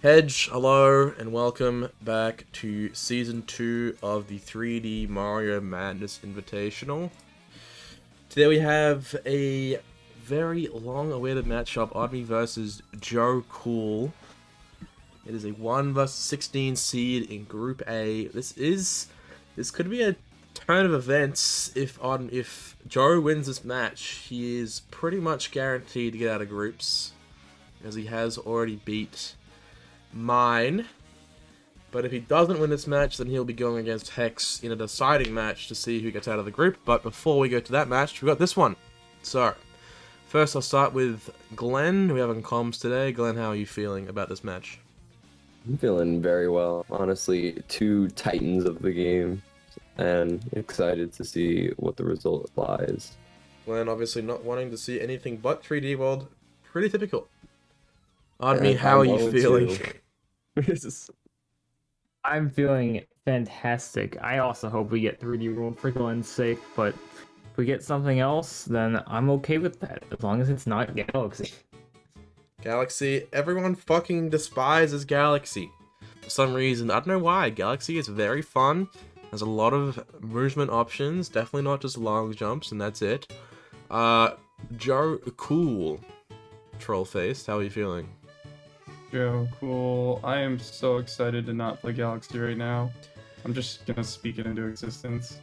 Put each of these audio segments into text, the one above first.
Hedge, hello, and welcome back to Season 2 of the 3D Mario Madness Invitational. Today we have a very long-awaited matchup, Odme versus Joecool. It is a 1 vs 16 seed in Group A. This could be a turn of events. If Joe wins this match, he is pretty much guaranteed to get out of groups, as he has already beat mine. But if he doesn't win this match, then he'll be going against Hex in a deciding match to see who gets out of the group. But before we go to that match, we've got this one. So, first I'll start with Glenn, who we have on comms today. Glenn, how are you feeling about this match? I'm feeling very well. Honestly, two titans of the game, and excited to see what the result lies. Glenn obviously not wanting to see anything but 3D World. Pretty typical. Odme, how are you feeling? I'm feeling fantastic. I also hope we get 3D World for Glenn's sake, but if we get something else, then I'm okay with that, as long as it's not Galaxy. Galaxy, everyone fucking despises Galaxy. For some reason, I don't know why. Galaxy is very fun, has a lot of movement options, definitely not just long jumps, and that's it. Joecool, troll-faced, how are you feeling? Joecool. I am so excited to not play Galaxy right now. I'm just gonna speak it into existence.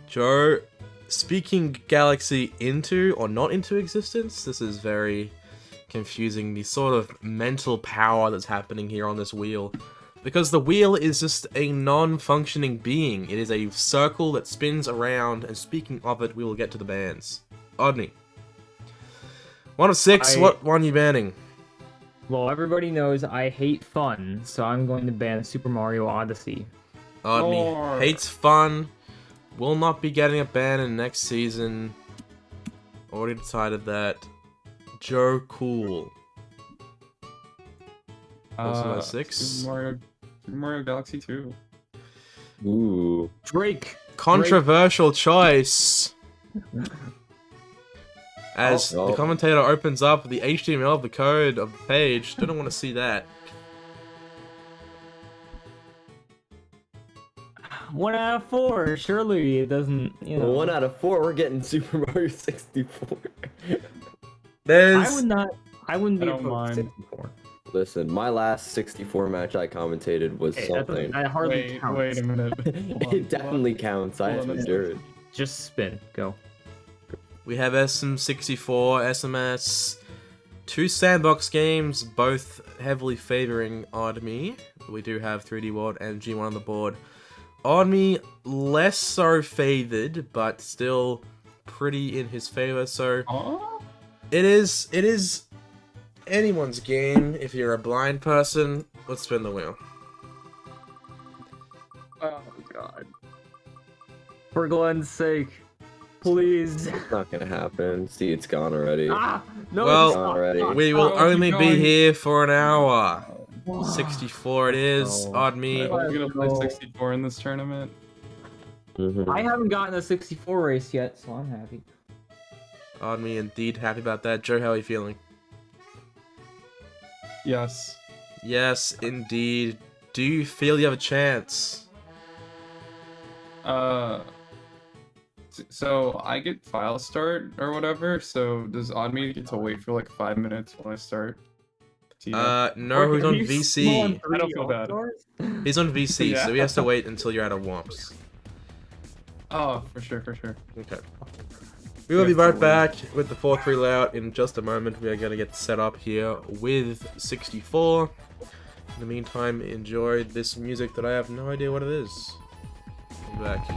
Joe, speaking Galaxy into or not into existence, this is very confusing, the sort of mental power that's happening here on this wheel. Because the wheel is just a non-functioning being. It is a circle that spins around, and speaking of it, we will get to the bans. Odme. 1 of 6, what one are you banning? Well, everybody knows I hate fun, so I'm going to ban Super Mario Odyssey. Odme hates fun, will not be getting a ban in next season. Already decided that. Joecool. Also 6. Super Mario Galaxy 2. Ooh. Drake! Controversial choice. As the commentator opens up the HTML of the code of the page, don't want to see that. 1 out of 4, surely it doesn't, you know. 1 out of 4, we're getting Super Mario 64. I wouldn't be don't opposed to mind. 64. Listen, my last 64 match I commentated was something. That hardly counts. Wait a minute. It definitely counts. I have to endure it. Just spin, go. We have SM64, SMS, 2 sandbox games, both heavily favoring Odme. We do have 3D World and G1 on the board. Odme less so favored, but still pretty in his favor. So it is anyone's game. If you're a blind person, let's spin the wheel. Oh god. For Glenn's sake. Please. It's not gonna happen. See, it's gone already. Ah! No, Well, it's not. already. We will only be going. here for an hour. 64 it is. Oh. Odme. I'm gonna play 64 in this tournament. I haven't gotten a 64 race yet, so I'm happy. Odme indeed happy about that. Joe, how are you feeling? Yes. Yes, indeed. Do you feel you have a chance? So I get file start or whatever. So does Odme get to wait for like 5 minutes when I start? No, he's on VC. I don't feel bad. He's on VC, Yeah. so he has to wait until you're out of Wumps. Oh, for sure. Okay. We will be right back with the 4-3 layout in just a moment. We are going to get set up here with 64. In the meantime, enjoy this music that I have no idea what it is. Come back.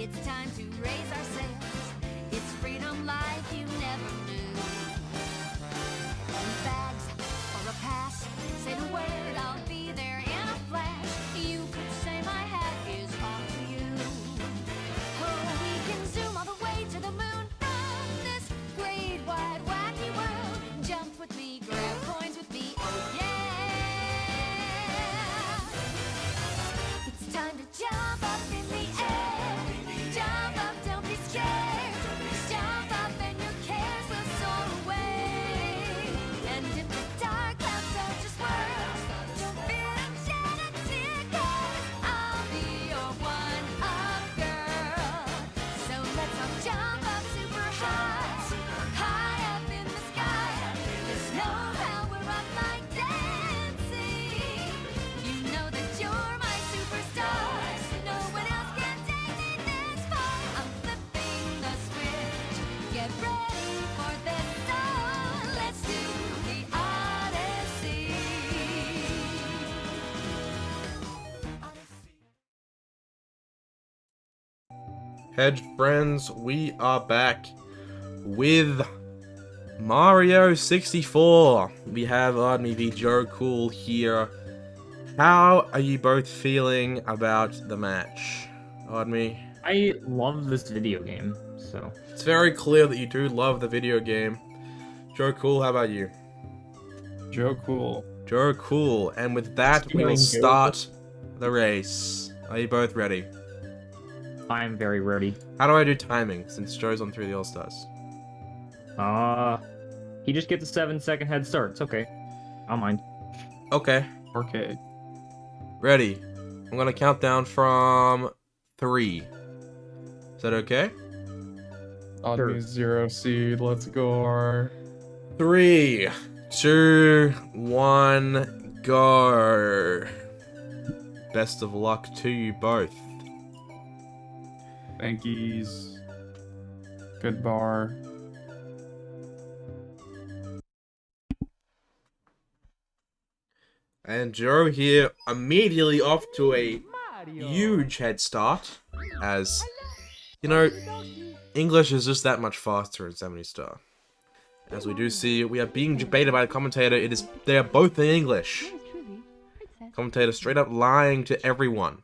It's time to raise our sails. It's freedom like you never knew. Bags or a pass, say the word, I'll be there in a flash. You could say my hat is off to you. Oh, we can zoom all the way to the moon from this great wide wacky world. Jump with me, grab coins with me, oh yeah. It's time to jump up in the air. Jump up, don't be scared. Jump up and your cares will soar away. And if the dark clouds start to swirl, don't fear, don't shed a tear, 'cause I'll be your one-up girl. So let's all jump up super high, high up in the sky. There's no power up like dancing. You know that you're my superstar. No one else can take me this far. I'm flipping the switch. Get ready for this song. Let's do the Odyssey. Hedge friends, we are back with Mario 64. We have Odme v Joecool here. How are you both feeling about the match? Odme? I love this video game, so It's very clear that you do love the video game. Joecool, how about you? Joecool. Joecool, and with that, we will Feeling good. start the race. Are you both ready? I'm very ready. How do I do timing, since Joe's on through the All-Stars? He just gets a 7-second head start. It's okay. I don't mind. Okay, 4K. ready. I'm gonna count down from 3. Is that okay? Odme 0 seed. Let's go. 3, 2, 1, go. Best of luck to you both. Thankies. Good bar. And Joe here immediately off to a huge head start, as, you know, English is just that much faster in 70 Star. As we do see, we are being debated by the commentator, they are both in English. Commentator straight up lying to everyone.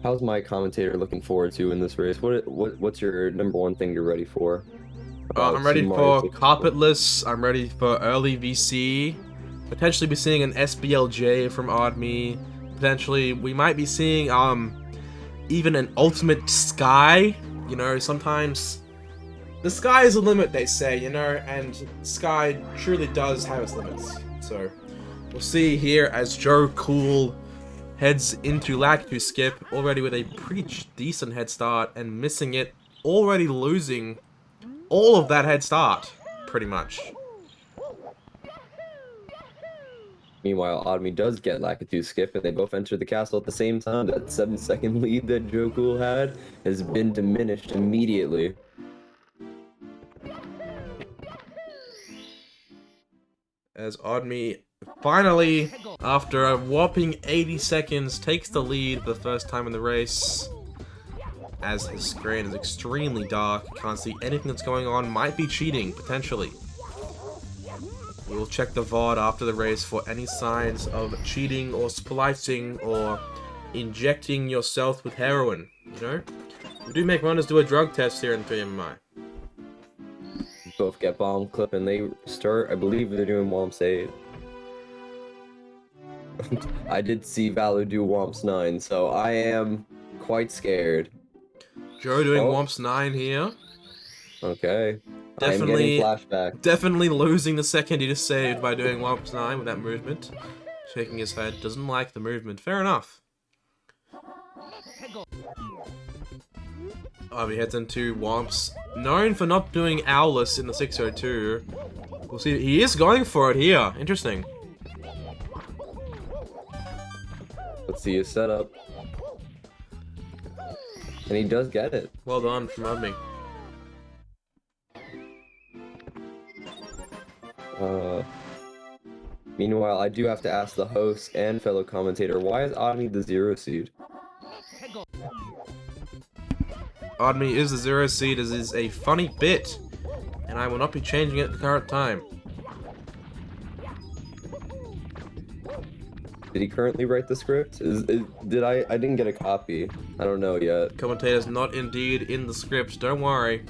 How's my commentator looking forward to in this race? What's your number one thing you're ready for? I'm ready Super Mario for 64? carpetless, I'm ready for early VC, potentially be seeing an SBLJ from Odme, potentially we might be seeing even an ultimate Sky. You know, sometimes the sky is the limit, they say, you know, and Sky truly does have its limits. So we'll see here as Joecool heads into Lactu Skip, already with a pretty decent head start, and missing it, already losing all of that head start, pretty much. Meanwhile, Odme does get Lakitu Skip, and they both enter the castle at the same time. That 7-second lead that Joecool had has been diminished immediately. As Odme finally, after a whopping 80 seconds, takes the lead for the first time in the race. As his screen is extremely dark, can't see anything that's going on, might be cheating, potentially. We'll check the VOD after the race for any signs of cheating or splicing or injecting yourself with heroin, you know? We do make runners do a drug test here in 3MMI. Both get bomb clip, and they start, I believe they're doing Womps 8. I did see Valor do Womps 9, so I am quite scared. Joe doing Oh. Womps 9 here. Okay. Definitely, I'm getting flashback. definitely losing the second he just saved by doing Womps 9 with that movement. Shaking his head, doesn't like the movement. Fair enough. He heads into Womps, known for not doing Owless in the 602. We'll see, he is going for it here. Interesting. Let's see his setup. And he does get it. Well done from Odme. Meanwhile, I do have to ask the host and fellow commentator, why is Odme the 0 seed? Odme is the 0 seed, as is a funny bit, and I will not be changing it at the current time. Did he currently write the script? Did I didn't get a copy. I don't know yet. Commentator's not indeed in the script, don't worry.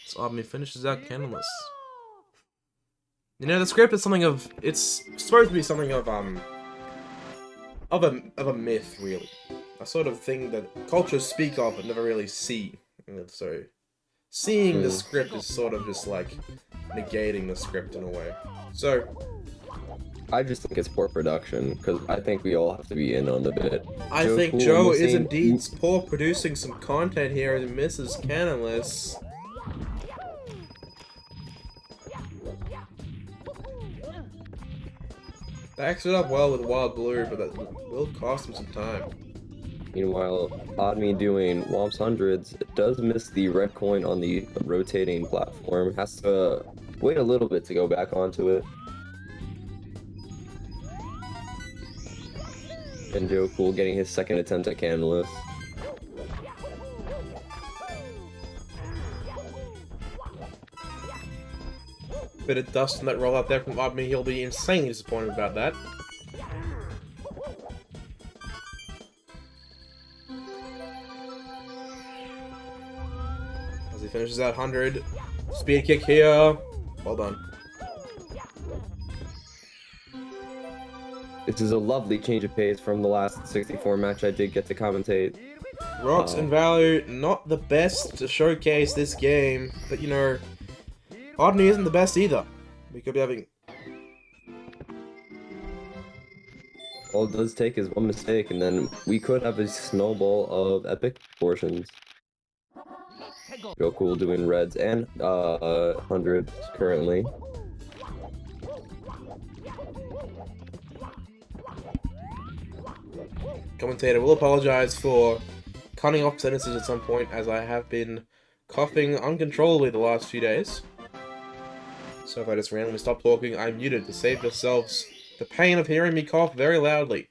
So Odme finishes out Candleless. You know, the script is something of, it's supposed to be something of a myth, really. A sort of thing that cultures speak of but never really see. And so, seeing the script is sort of just like negating the script in a way. So, I just think it's poor production, because I think we all have to be in on the bit. I think Joe is indeed poor producing some content here and misses Candleless. Backs it up well with Wild Blue, but that will cost him some time. Meanwhile, Odme doing Womp's hundreds does miss the red coin on the rotating platform. Has to wait a little bit to go back onto it. And Joecool getting his second attempt at Candleless. Bit of dust in that roll out there from Odme. He'll be insanely disappointed about that. As he finishes that 100. Speed kick here. Well done. This is a lovely change of pace from the last 64 match I did get to commentate. Rocks and value, not the best to showcase this game, but you know, Odme isn't the best either. We could be having... All it does take is one mistake, and then we could have a snowball of epic proportions. Joecool doing reds and hundreds currently. Commentator will apologize for cutting off sentences at some point, as I have been coughing uncontrollably the last few days. So if I just randomly stop talking, I'm muted to save yourselves the pain of hearing me cough very loudly.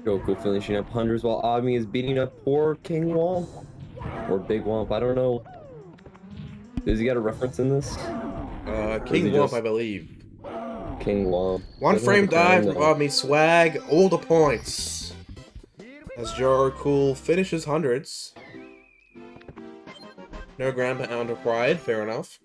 Joecool finishing up hundreds while Odme is beating up poor King Womp. Or Big Womp, I don't know. Does he get a reference in this? King Womp, I believe. King Womp. One frame dive from Odme, swag, all the points. As Joecool finishes hundreds. No ground pound required, fair enough.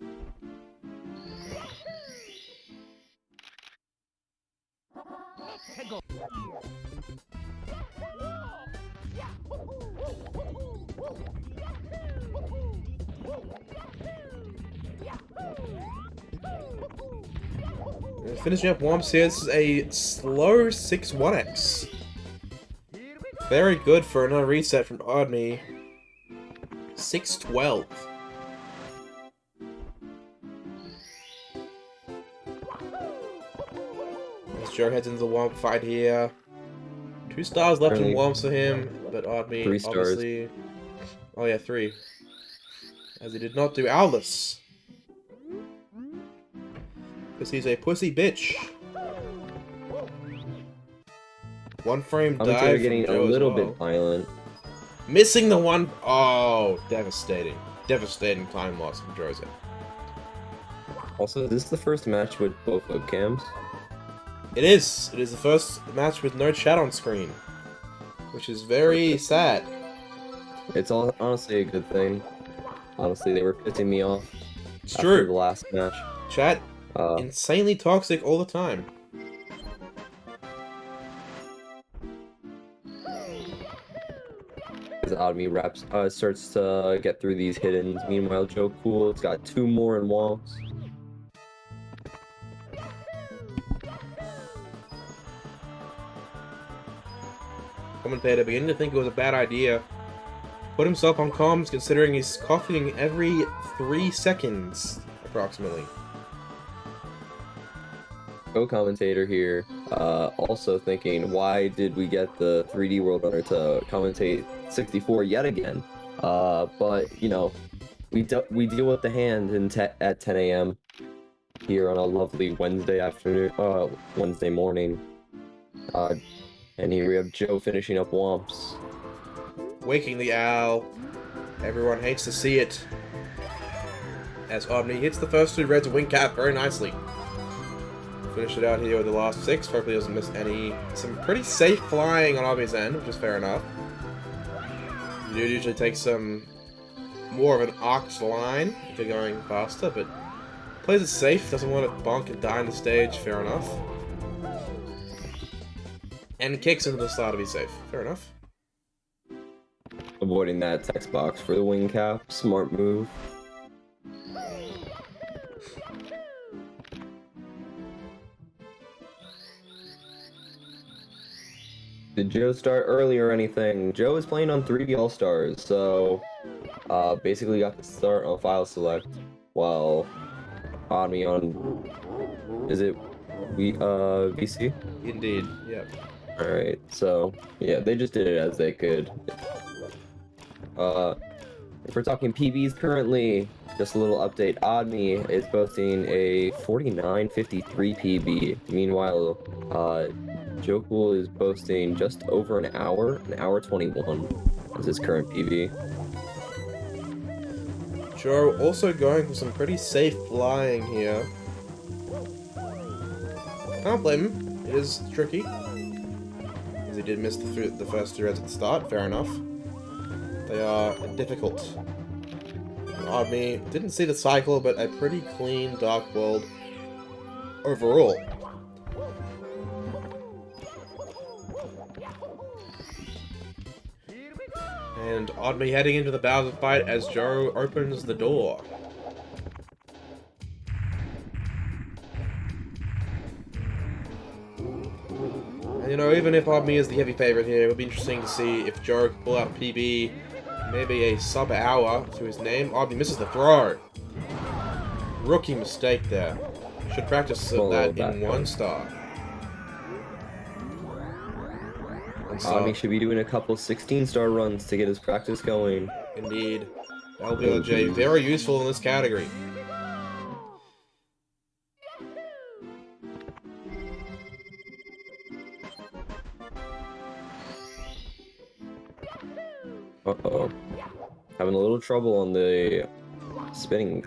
Finishing up Womps here, this is a slow 6-1x. Very good for another reset from Odme. 6-12. As Joe heads into the Womp fight here. 2 stars left in Womps for him, but Odme 3 stars. obviously... Oh yeah, 3. As he did not do Owless. Because he's a pussy bitch. One frame dive. Commentator getting from Joe a little as well. bit violent. Missing the one. Oh, devastating. Devastating time loss from Jose. Also, this is the first match with both webcams. It is. It is the first match with no chat on screen. Which is very sad. It's honestly a good thing. Honestly, they were pissing me off. It's after true. the last match. Chat, insanely toxic all the time. As Odme starts to get through these hiddens. Meanwhile, Joecool's got 2 more in Womps. Commentator beginning to think it was a bad idea. Put himself on comms considering he's coughing every 3 seconds, approximately. co-commentator here, also thinking, why did we get the 3D World Runner to commentate 64 yet again? But you know, we deal with the hand at 10 a.m. here on a lovely Wednesday afternoon, Wednesday morning. And here we have Joe finishing up Womps. Waking the owl. Everyone hates to see it. As Odme hits the first 2 reds of wing cap very nicely. Finish it out here with the last 6. Hopefully doesn't miss any. Some pretty safe flying on Odme's end, which is fair enough. You do usually take some more of an arced line if you're going faster, but plays it safe, doesn't want to bonk and die on the stage, fair enough. And kicks into the star to be safe, fair enough. Avoiding that text box for the wing cap, smart move. Did Joe start early or anything? Joe is playing on 3D All-Stars, so basically got to start on file select while Odme on, is it VC? Indeed, yep. Alright, so yeah, they just did it as they could. If we're talking PBs currently, just a little update, Odme is boasting a 49.53 PB. Meanwhile, Joecool is boasting just over an hour 21 as his current PB. Joe also going for some pretty safe flying here. Can't blame him, it is tricky. As he did miss the first 2 reds at the start, fair enough. They are difficult. Odme didn't see the cycle, but a pretty clean Dark World overall. And Odme heading into the Bowser fight as Joe opens the door. And you know, even if Odme is the heavy favorite here, it would be interesting to see if Joe can pull out a PB, maybe a sub-hour to his name. Odme misses the throw. Rookie mistake there. Should practice that in 1 star. Odme should be doing a couple 16-star runs to get his practice going. Indeed. LBLJ, very useful in this category. Uh-oh. Having a little trouble on the spinning,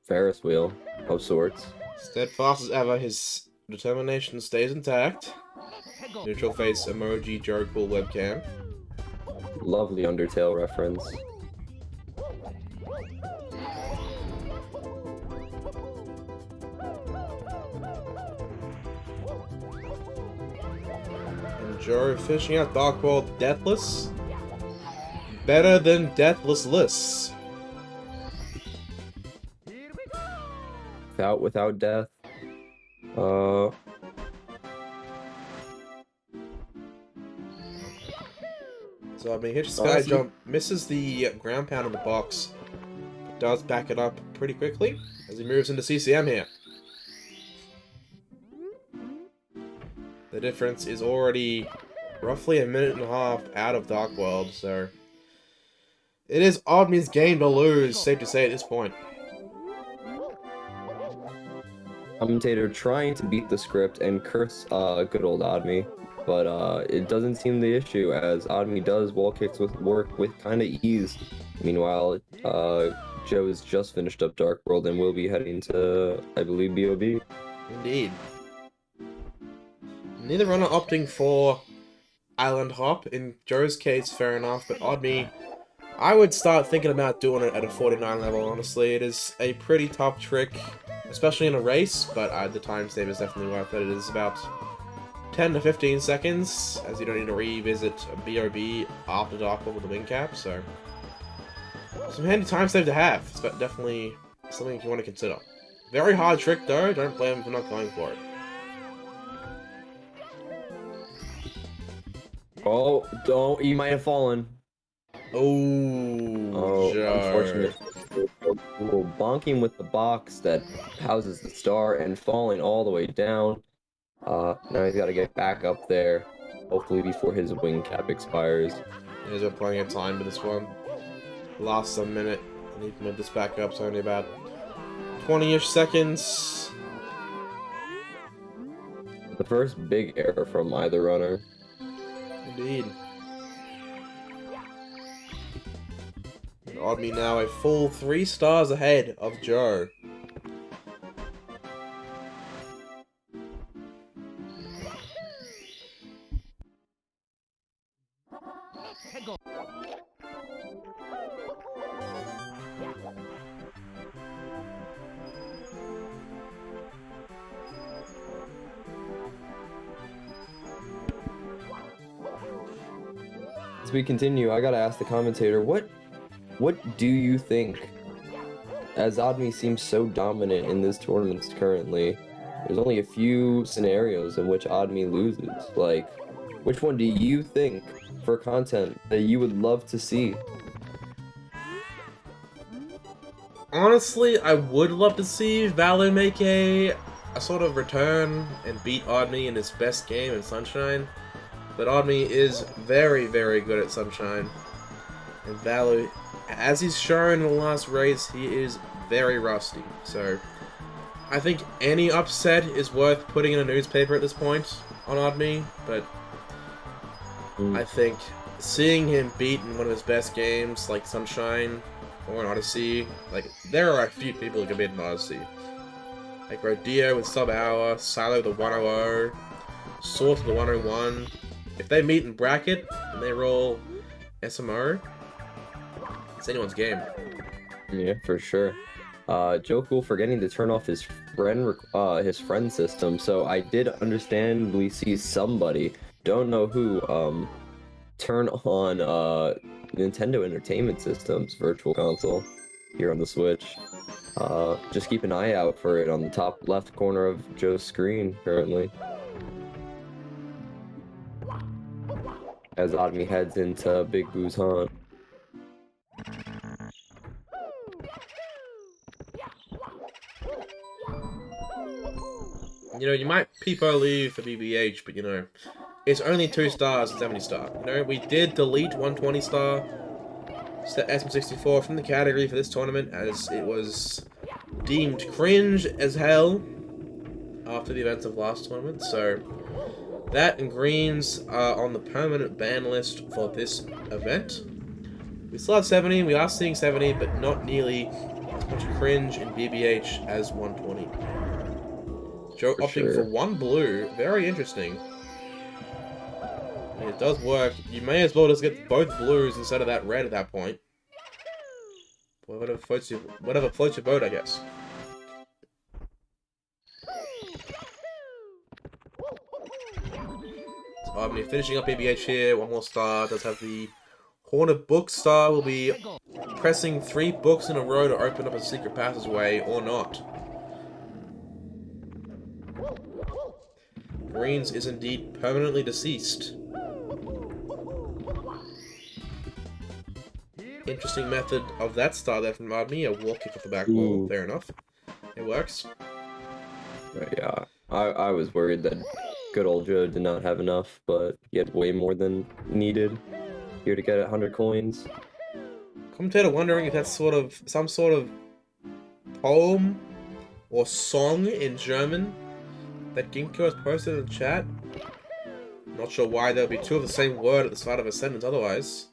Ferris wheel of sorts. Steadfast as ever, his determination stays intact. Neutral face emoji Joecool webcam. Lovely Undertale reference. And Joe finishing out Dark World Deathless. Better than Deathless-less. Without death. So I mean, hits sky jump, misses the ground pound in the box, does back it up pretty quickly as he moves into CCM here. The difference is already roughly a minute and a half out of Dark World, so it is Odme's game to lose, safe to say at this point. Commentator trying to beat the script and curse good old Odme, but it doesn't seem the issue as Odme does wall kicks work with kind of ease. Meanwhile, Joe has just finished up Dark World and will be heading to, I believe, BOB. Indeed. Neither runner opting for Island Hop. In Joe's case, fair enough, but Odme, I would start thinking about doing it at a 49 level, honestly. It is a pretty tough trick, especially in a race, but the time save is definitely worth it. It is about 10 to 15 seconds, as you don't need to revisit BOB after Dark World with the wing cap, so some handy time save to have. It's definitely something you want to consider. Very hard trick though, don't blame him for not going for it. Oh, don't, you might have fallen. Oh, Joe. Unfortunate. Joecool bonking with the box that houses the star and falling all the way down. Now he's got to get back up there, hopefully before his wing cap expires. There's got plenty of time for this one. Lasts a minute, and he can move this back up, so only about 20-ish seconds. The first big error from either runner. Indeed. And Odme now a full 3 stars ahead of Joe. As we continue, I gotta ask the commentator, what do you think? As Odme seems so dominant in this tournament currently, there's only a few scenarios in which Odme loses. Like, which one do you think for content that you would love to see? Honestly, I would love to see Valo make a sort of return and beat Odme in his best game in Sunshine. But Odme is very, very good at Sunshine. And Valo, as he's shown in the last race, he is very rusty. So, I think any upset is worth putting in a newspaper at this point on Odme. But I think seeing him beat in one of his best games, like Sunshine or an Odyssey, like, there are a few people who can beat an Odyssey. Like Rodeo with sub-hour, Silo the 100, Source the 101. If they meet in bracket and they roll SMO, it's anyone's game. Yeah, for sure. Joecool forgetting to turn off his friend system, so I did understandably see somebody, don't know who, turn on Nintendo Entertainment System's Virtual Console here on the Switch. Just keep an eye out for it on the top left corner of Joe's screen currently. As Odme heads into Big Boo's haunt. You know, you might people leave for BBH, but you know, it's only 2 stars and 70 star. You know, we did delete 120 star SM64 from the category for this tournament as it was deemed cringe as hell after the events of last tournament, so that and greens are on the permanent ban list for this event. We still have 70, we are seeing 70, but not nearly as much cringe in BBH as 120. Joe opting for 1 blue, very interesting. I mean, it does work. You may as well just get both blues instead of that red at that point. Whatever floats your boat, I guess. Odme finishing up BBH here, 1 more star, does have the Haunted Book star, will be pressing 3 books in a row to open up a secret passageway, or not. Greens is indeed permanently deceased. Interesting method of that star there from Odme, a wall kick off the back wall, fair enough. It works. Yeah, I was worried that good old Joe did not have enough, but he had way more than needed here to get 100 coins. Commentator wondering if that's some sort of poem or song in German that Ginkgo has posted in the chat. Not sure why there would be 2 of the same word at the start of a sentence otherwise.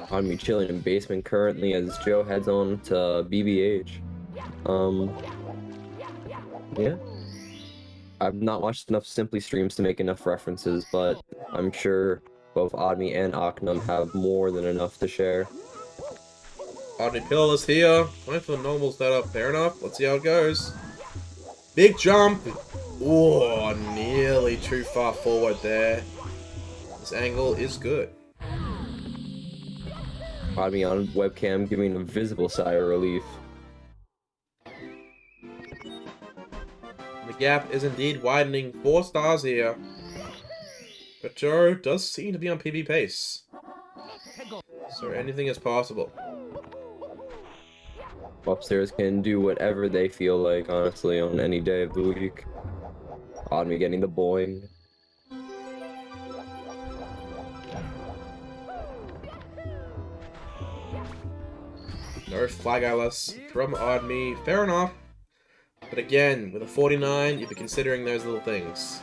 Odme chilling in basement currently as Joe heads on to BBH. Yeah. I've not watched enough Simply streams to make enough references, but I'm sure both Odme and Aknum have more than enough to share. Odme Pill is here. Going for the normal setup. Fair enough. Let's see how it goes. Big jump. Oh, nearly too far forward there. This angle is good. Odme on webcam giving a visible sigh of relief. gap is indeed widening. 4 stars here. But Joe does seem to be on PB pace. So anything is possible. Upstairs can do whatever they feel like, honestly, on any day of the week. Odme getting the boing. No flag Alice from Odme. Fair enough. But again, with a 49, you'd be considering those little things.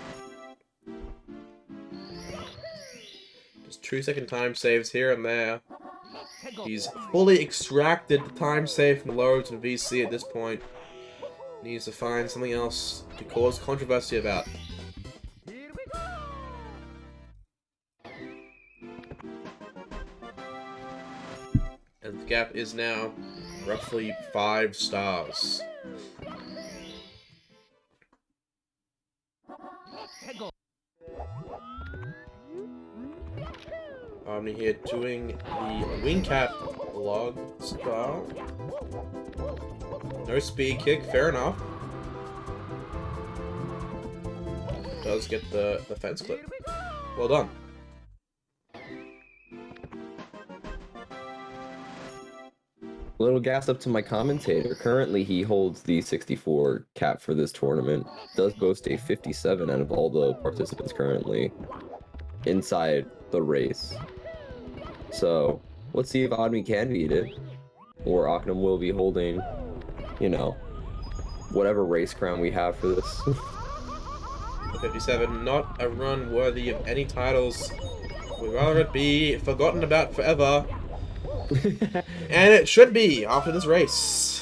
Just 2-second time saves here and there. He's fully extracted the time save from the loads and VC at this point. Needs to find something else to cause controversy about. And the gap is now roughly 5 stars. Omni here doing the wing cap log style. No speed kick, fair enough. Does get the fence clip. Well done. Little gas up to my commentator. Currently, he holds the 64 cap for this tournament. Does boast a 57 out of all the participants currently inside the race. So, let's see if Odme can beat it. Or Aknam will be holding, you know, whatever race crown we have for this. 57, not a run worthy of any titles. We'd rather it be forgotten about forever. And it should be after this race.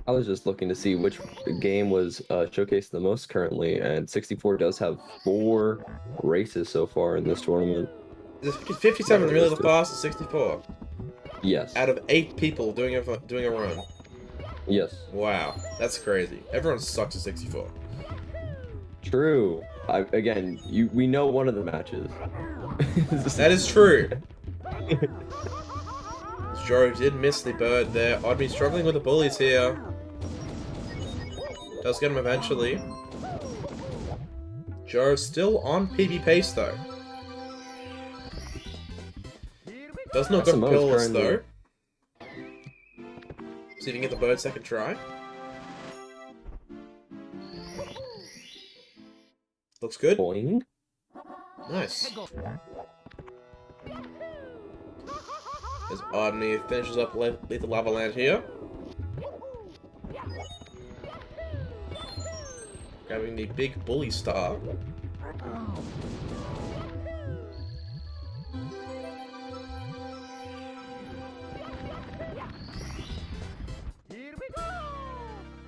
I was just looking to see which game was showcased the most currently, and 64 does have 4 races so far in this tournament. Is 57 really the fastest? 64? Yes. Out of 8 people doing a run. Yes. Wow, that's crazy. Everyone sucks at 64. True. Again, we know one of the matches. That is true. Joe did miss the bird there. Odme struggling with the bullies here. Does get him eventually. Joe still on PB pace though. Does not go pillless though. See if you can get the bird second try. Looks good. Boing. Nice. As Odme finishes up Lethal Lava Land here. Grabbing the big bully star.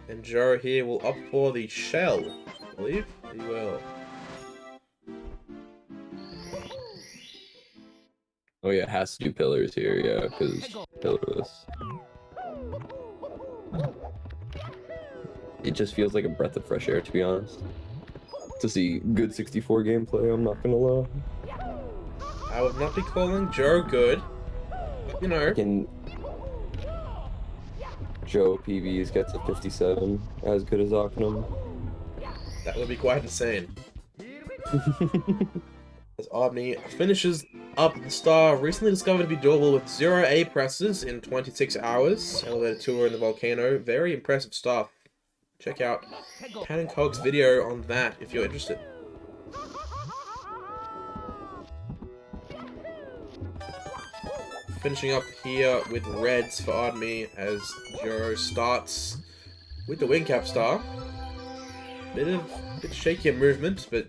And Joe here will opt for the shell, I believe. He will. Oh yeah, it has to do pillars here, yeah, because pillarless. It just feels like a breath of fresh air, to be honest. To see good 64 gameplay, I'm not gonna lie. I would not be calling Joe good, but you know. Can Joe PBs gets a 57 as good as Aknam? That would be quite insane. As Odme finishes up the star, recently discovered to be doable with 0 A presses in 26 hours. Elevator tour in the volcano. Very impressive stuff. Check out Pan and Coke's video on that if you're interested. Finishing up here with reds for Odme as Joe starts with the wing cap star. Bit shakier movement, but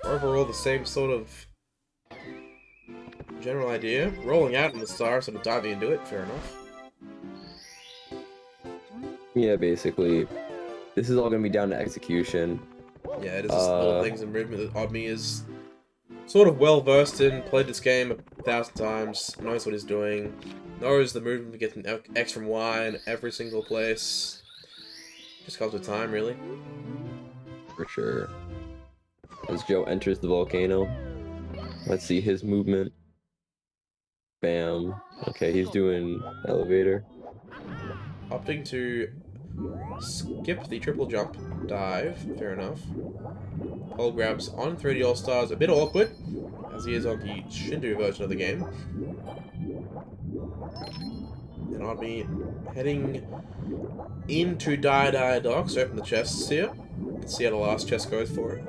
overall the same sort of general idea. Rolling out in the star, sort of diving into it, fair enough. Yeah, basically. This is all gonna be down to execution. Yeah, it is just little things in movement that Odme is sort of well versed in, played this game 1,000 times, knows what he's doing, knows the movement to get an X from Y in every single place. Just comes with time, really. For sure. As Joe enters the volcano, let's see his movement. Bam. Okay, he's doing elevator. Opting to skip the triple jump dive. Fair enough. Pole grabs on 3D All-Stars. A bit awkward, as he is on the Shindu version of the game. And Odme heading into Die Docks. Open the chests here. You can see how the last chest goes for it.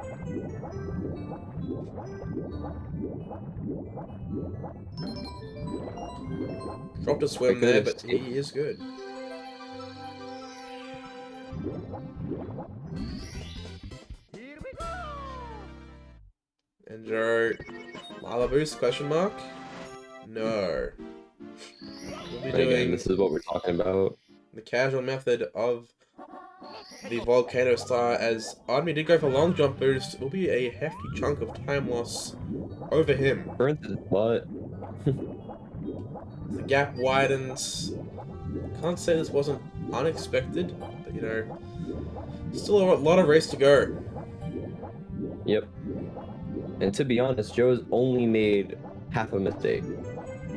Dropped a swim there, but he is good. And Joe, Lava Boost, question mark? No. We'll be doing Again, this is what we're talking about. the casual method of the Volcano Star, as Odme did go for long jump boost. It will be a hefty chunk of time loss over him. Burnt his butt. The gap widens. Can't say this wasn't unexpected, but you know, still a lot of race to go. Yep. And to be honest, Joe's only made half a mistake,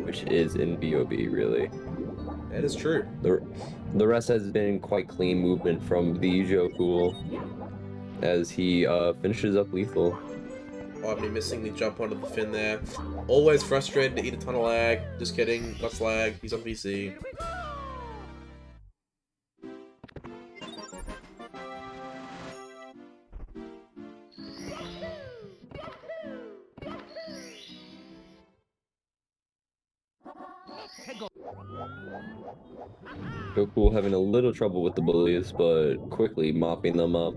which is in BOB, really. That is true. The rest has been quite clean movement from the Joecool as he finishes up lethal. Odme missing the jump onto the fin there. Always frustrated to eat a ton of lag. Just kidding, that's lag. He's on VC. Joecool having a little trouble with the bullies, but quickly mopping them up.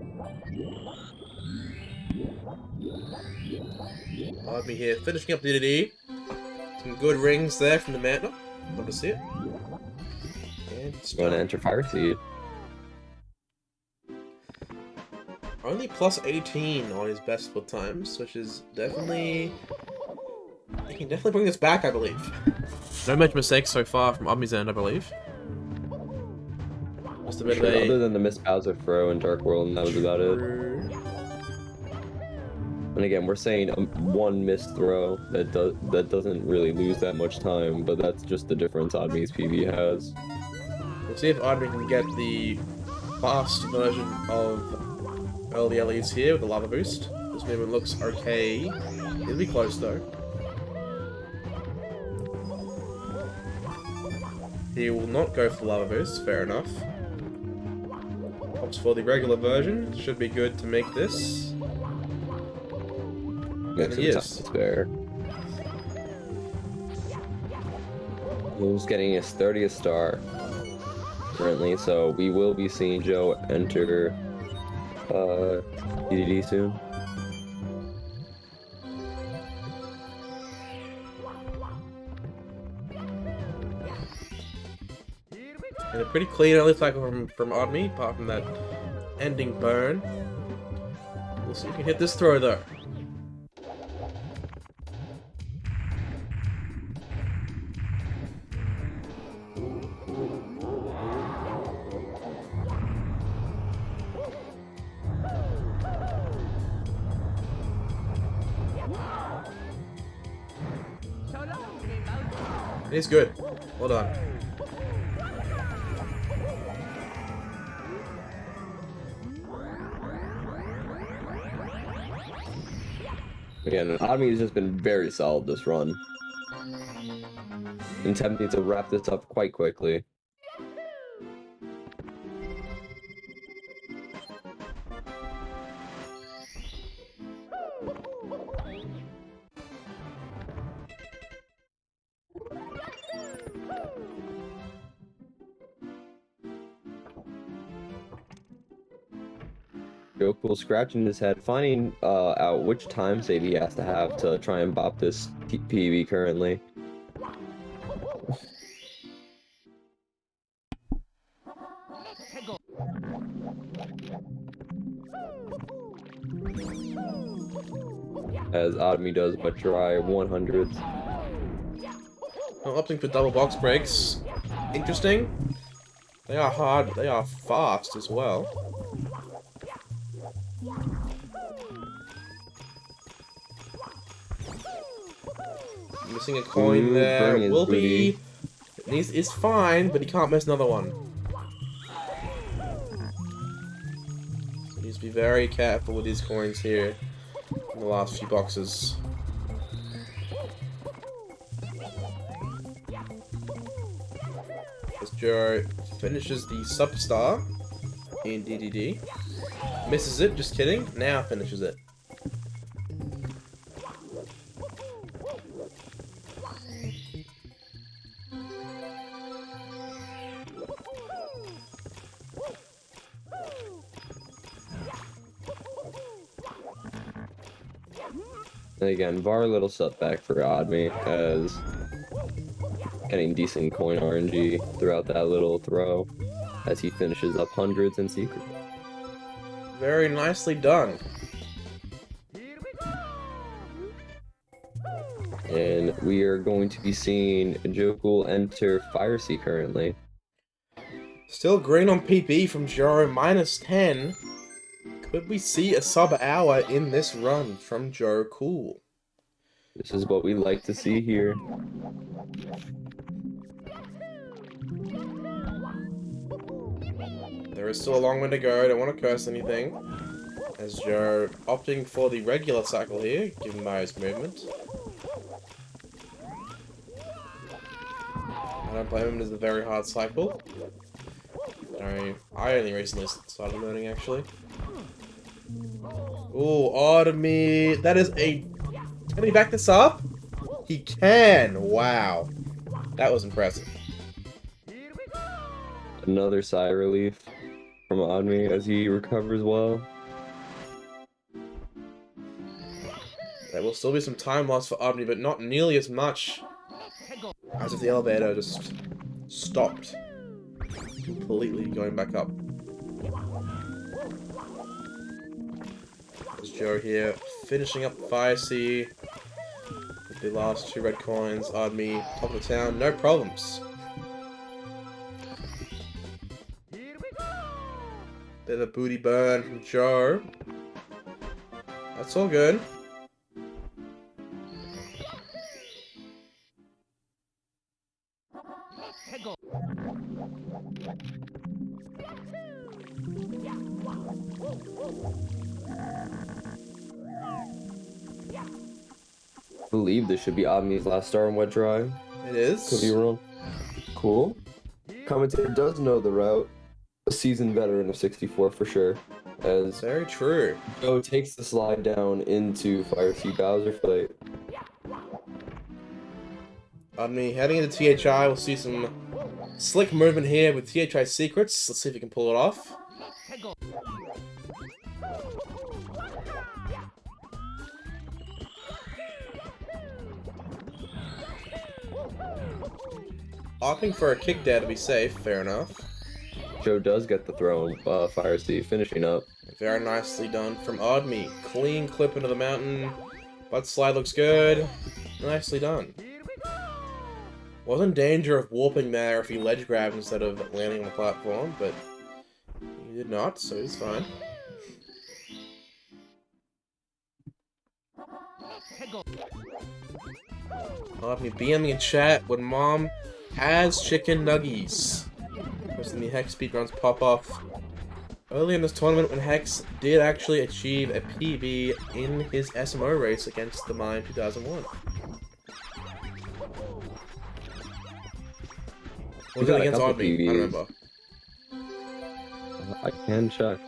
Odme here, finishing up the DD. Some good rings there from the Manta. Love to see it. And it's Going to done. enter Fire Seed. Only plus 18 on his best split times, which is definitely... He can definitely bring this back, I believe. No major mistakes so far from Odme's end, I believe. Just a bit of a... Other than the missed Bowser throw in Dark World, and that was about it. And again, we're saying one missed throw that doesn't really lose that much time, but that's just the difference Odme's PB has. We'll see if Odme can get the fast version of early Ellie's here with the Lava Boost. This movement looks okay. It'll be close though. He will not go for the Lava Boost, fair enough. Opts for the regular version, should be good to make this. And he is. Fair. He's getting his 30th star currently, so we will be seeing Joe enter DDD soon. And a pretty clean early cycle from Odme, apart from that ending burn. We'll see if we can hit this throw though. He's good. Well done. Again, Odme has just been very solid this run. Attempting to wrap this up quite quickly. Joecool scratching his head, finding out which time save he has to have to try and bop this PB currently. As Odme does but try 100s. Well, opting for double box breaks. Interesting. They are hard, but they are fast as well. Missing a coin there. burning his Will booty. be... He's fine, but he can't miss another one. Be very careful with these coins here in the last few boxes. As Joe finishes the Superstar in DDD. Misses it, just kidding. Now finishes it. And again, bar little setback for Odme as getting decent coin RNG throughout that little throw as he finishes up hundreds in secret. Very nicely done. And we are going to be seeing Joecool enter Fire Sea currently. Still green on PP from Joe, -10. Could we see a sub-hour in this run from Joecool? This is what we like to see here. There is still a long way to go, don't want to curse anything. As Joe opting for the regular cycle here, given by his movement. I don't blame him, it is a very hard cycle. I only recently started learning, actually. Ooh, Odme. That is a... Can he back this up? He can! Wow. That was impressive. Another sigh of relief from Odme as he recovers well. There will still be some time loss for Odme, but not nearly as much as if the elevator just stopped. Completely going back up. There's Joe here, finishing up the Fire Sea with the last 2 red coins. Odme, top of the town, no problems. Bit of a booty burn from Joe. That's all good. I believe this should be Odme's last star in Wet Dry. It is. Could be wrong. Cool. Commentator does know the route. A seasoned veteran of 64 for sure. As Very true. Joe takes the slide down into Fire Sea Bowser fight. Odme heading into THI. We'll see some slick movement here with THI secrets. Let's see if he can pull it off. Opting for a kick there to be safe. Fair enough. Joe does get the throw in Fire Sea, finishing up. Very nicely done from Odme. Clean clip into the mountain. Butt slide looks good. Nicely done. Was in danger of warping there if he ledge grabbed instead of landing on the platform, but he did not, so he's fine. Odme BMing in chat when mom has chicken nuggies. Posting the Hex speedruns pop off. Early in this tournament when Hex did actually achieve a PB in his SMO race against the Mine 2001. Was it against Odme? I don't remember. I can check.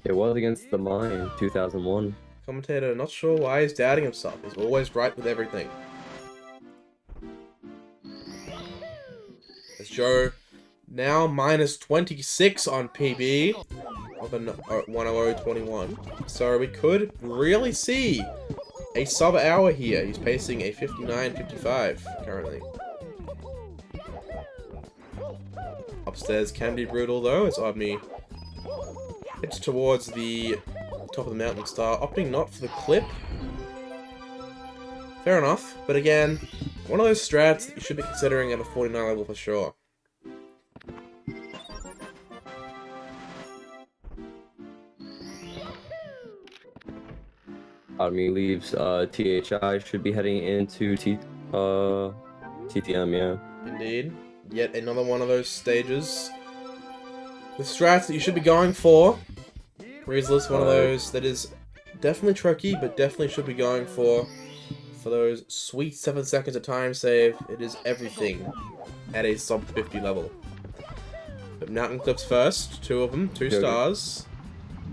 It was against the Mine 2001. Commentator, not sure why he's doubting himself. He's always right with everything. As Joe now -26 on PB of a 100.21. So we could really see a sub-hour here. He's pacing a 59.55 currently. Upstairs can be brutal though, as Odme heads towards the top of the mountain star, opting not for the clip. Fair enough, but again, one of those strats that you should be considering at a 49 level for sure. Odme leaves THI, should be heading into TTM, yeah. Indeed. Yet another one of those stages. The strats that you should be going for. Reasonless, one of those that is definitely tricky, but definitely should be going for those sweet 7 seconds of time save. It is everything at a sub 50 level. But mountain clips first, 2 of them, 2 stars.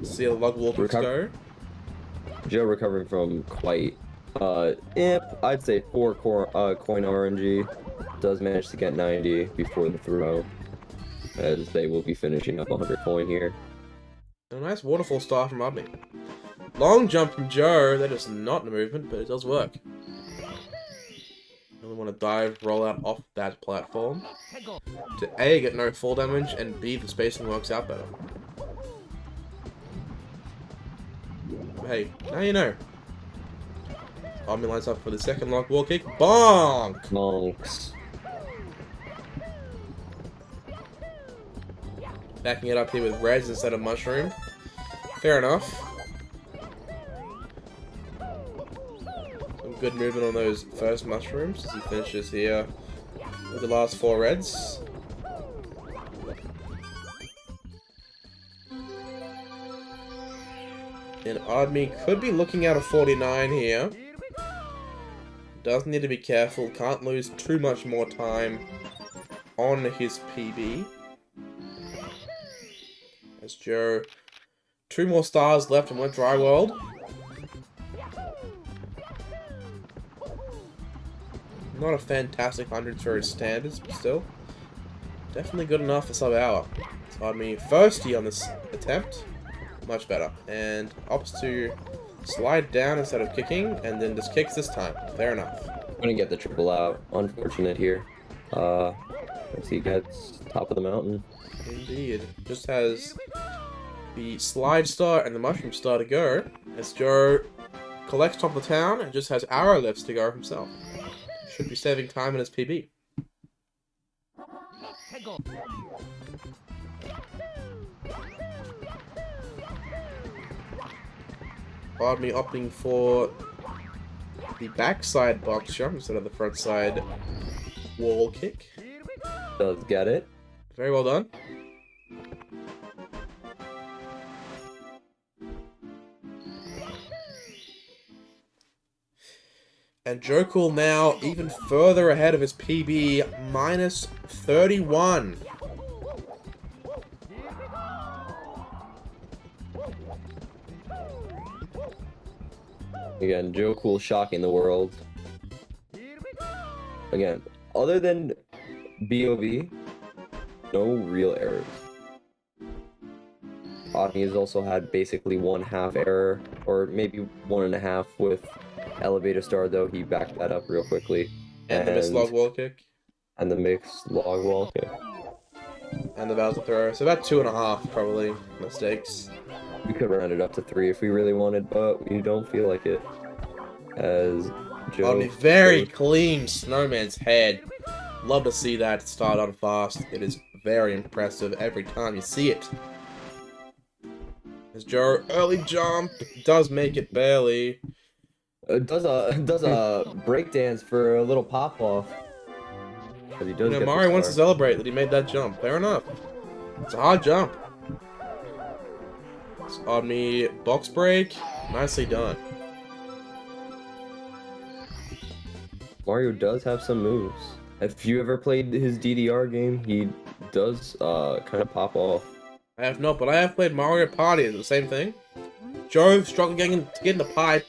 See how the log walkers go. Joe recovering from quite, I'd say 4 coin RNG. Does manage to get 90 before the throw, as they will be finishing up 100 coin here. A nice waterfall star from Odme. Long jump from Joe. That is not a movement, but it does work. Really want to dive, roll out off that platform. To A, get no fall damage, and B, the spacing works out better. Hey, now you know. Odme lines up for the second lock wall kick. Bonk! Monks. Backing it up here with reds instead of mushroom. Fair enough. Some good movement on those first mushrooms as he finishes here with the last 4 reds. And Odme could be looking at a 49 here. Does need to be careful. Can't lose too much more time on his PB. As Joe, 2 more stars left and went dry world. Not a fantastic 100 for his standards, but still. Definitely good enough for sub-hour. So Odme thirsty on this attempt. Much better. And opts to slide down instead of kicking, and then just kicks this time. Fair enough. Gonna get the triple out. Unfortunate here. As he gets top of the mountain. Indeed. Just has the slide star and the mushroom star to go. As Joe collects top of the town and just has arrow lifts to go himself. Should be saving time in his PB. Odme opting for the backside box jump instead of the front side wall kick. Does get it. Very well done. And Joecool now even further ahead of his PB, minus 31. Again, Joecool shocking the world. Again, other than BOV, no real errors. Odme has also had basically 1/2 error, or maybe 1.5 with elevator star, though he backed that up real quickly. And the missed log wall kick. And the mixed log wall kick. And the Bowser throw. So about 2.5 probably mistakes. We could round it up to 3 if we really wanted, but we don't feel like it. As Joe... Odme, very clean snowman's head. Love to see that start on fast. It is very impressive every time you see it. As Joe, early jump, does make it barely. Does a breakdance for a little pop off. He does get Mario wants to celebrate that he made that jump. Fair enough. It's a hard jump. It's Odme box break. Nicely done. Mario does have some moves. If you ever played his DDR game, he does kind of pop off. I have not, but I have played Mario Party. Is it the same thing? Joe struggling to get in the pipe.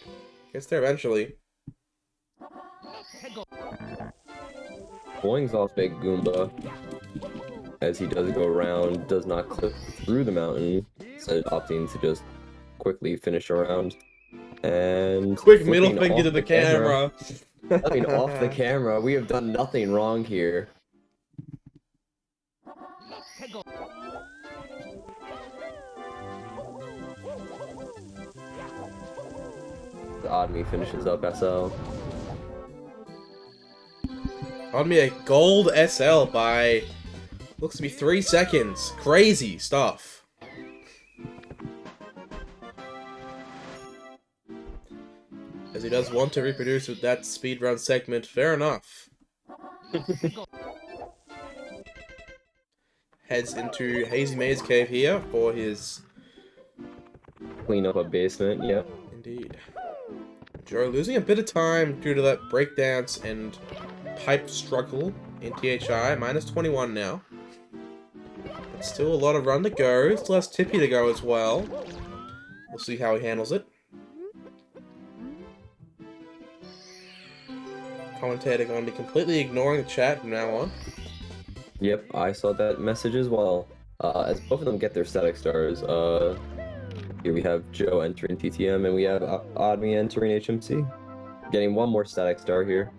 Gets there eventually. Boings off Big Goomba. As he does go around, does not clip through the mountain, instead opting to just quickly finish around. And Quick middle finger to the camera. I mean, off the camera, we have done nothing wrong here. The Odme finishes up SL. Odme a gold SL by, looks to be 3 seconds. Crazy stuff. As he does want to reproduce with that speedrun segment, fair enough. Heads into Hazy Maze Cave here for his clean up a basement. Yep. Indeed. Joe losing a bit of time due to that breakdance and pipe struggle in THI. Minus 21 now. But still a lot of run to go. Still has Tippy to go as well. We'll see how he handles it. Commentator going to be completely ignoring the chat from now on. Yep, I saw that message as well. As both of them get their static stars, here we have Joe entering TTM, and we have Odme entering HMC. Getting one more static star here.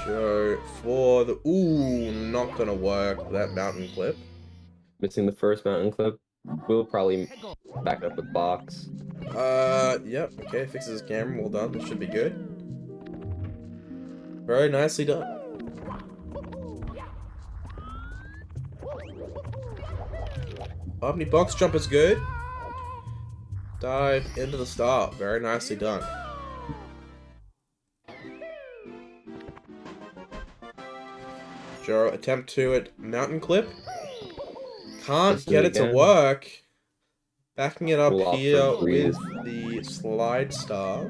Joe for the... Ooh, not gonna work. That mountain clip. Missing the first mountain clip. We'll probably back it up with box. Yep. Okay, fixes his camera. Well done. This should be good. Very nicely done. Omni box jump is good. Dive into the star. Very nicely done. Joe attempt to it mountain clip. Can't Let's do get it it to again. work. Backing it up We'll opt for here breeze. with the slide star.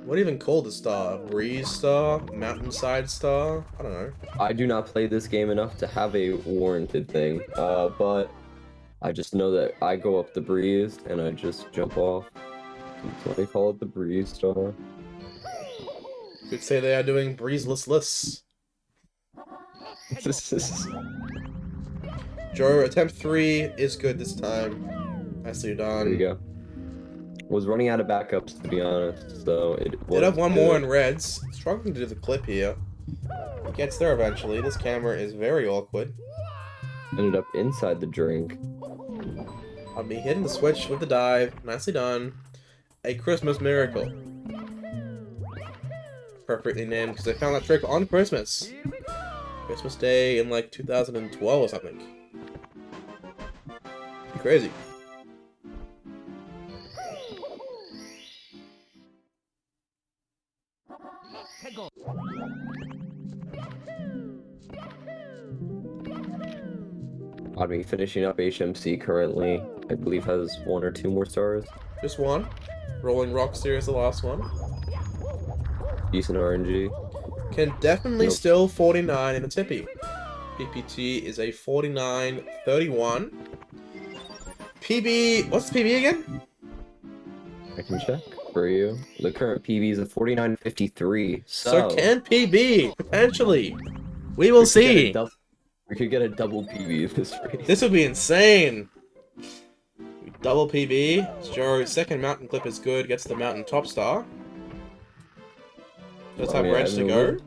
What do you even call the star? Breeze star? Mountainside star? I don't know. I do not play this game enough to have a warranted thing, but I just know that I go up the breeze and I just jump off. So they call it the breeze star. Could say they are doing breezeless. Joe, attempt 3 is good this time. Nicely done. There you go. Was running out of backups, to be honest, so it Did was have one good. more in reds. Struggling to do the clip here. He gets there eventually. This camera is very awkward. Ended up inside the drink. I'll be hitting the switch with the dive. Nicely done. A Christmas miracle. Appropriately named because I found that trick on Christmas. Christmas Day in like 2012 or something. Crazy. Odme finishing up HMC currently. I believe has 1 or 2 more stars. Just one. Rolling Rocksteer is the last one. Decent RNG. Can definitely Nope. still 49 in a tippy. PPT is a 49.31. PB, what's the PB again? I can check for you. The current PB is a 49.53. So can PB, potentially. We will see. We could get a double PB this race. This would be insane. Double PB. Joe's second mountain clip is good. Gets the mountain top star. Does have Yeah, reds to I mean, go.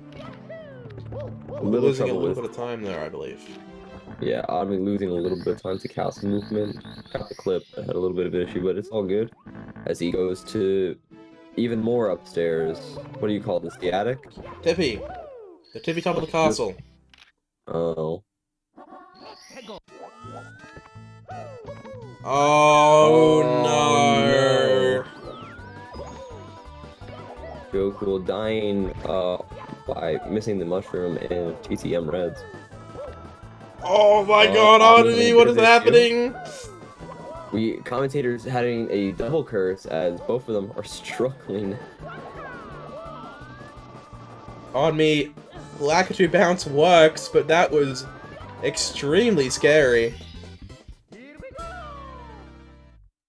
A little Losing a trouble little with, bit of time there, I believe. yeah, Odme losing a little bit of time to castle movement. Got the clip, had a little bit of an issue, but it's all good. As he goes to even more upstairs. What do you call this? The attic? Tippy. The tippy top of the castle. Oh. Oh, no. Joecool dying by missing the mushroom and TTM reds. Oh my Oh, god, I'm Odme, gonna what do is this happening? We commentators having a double curse as both of them are struggling. Odme, Lakitu bounce works, but that was extremely scary.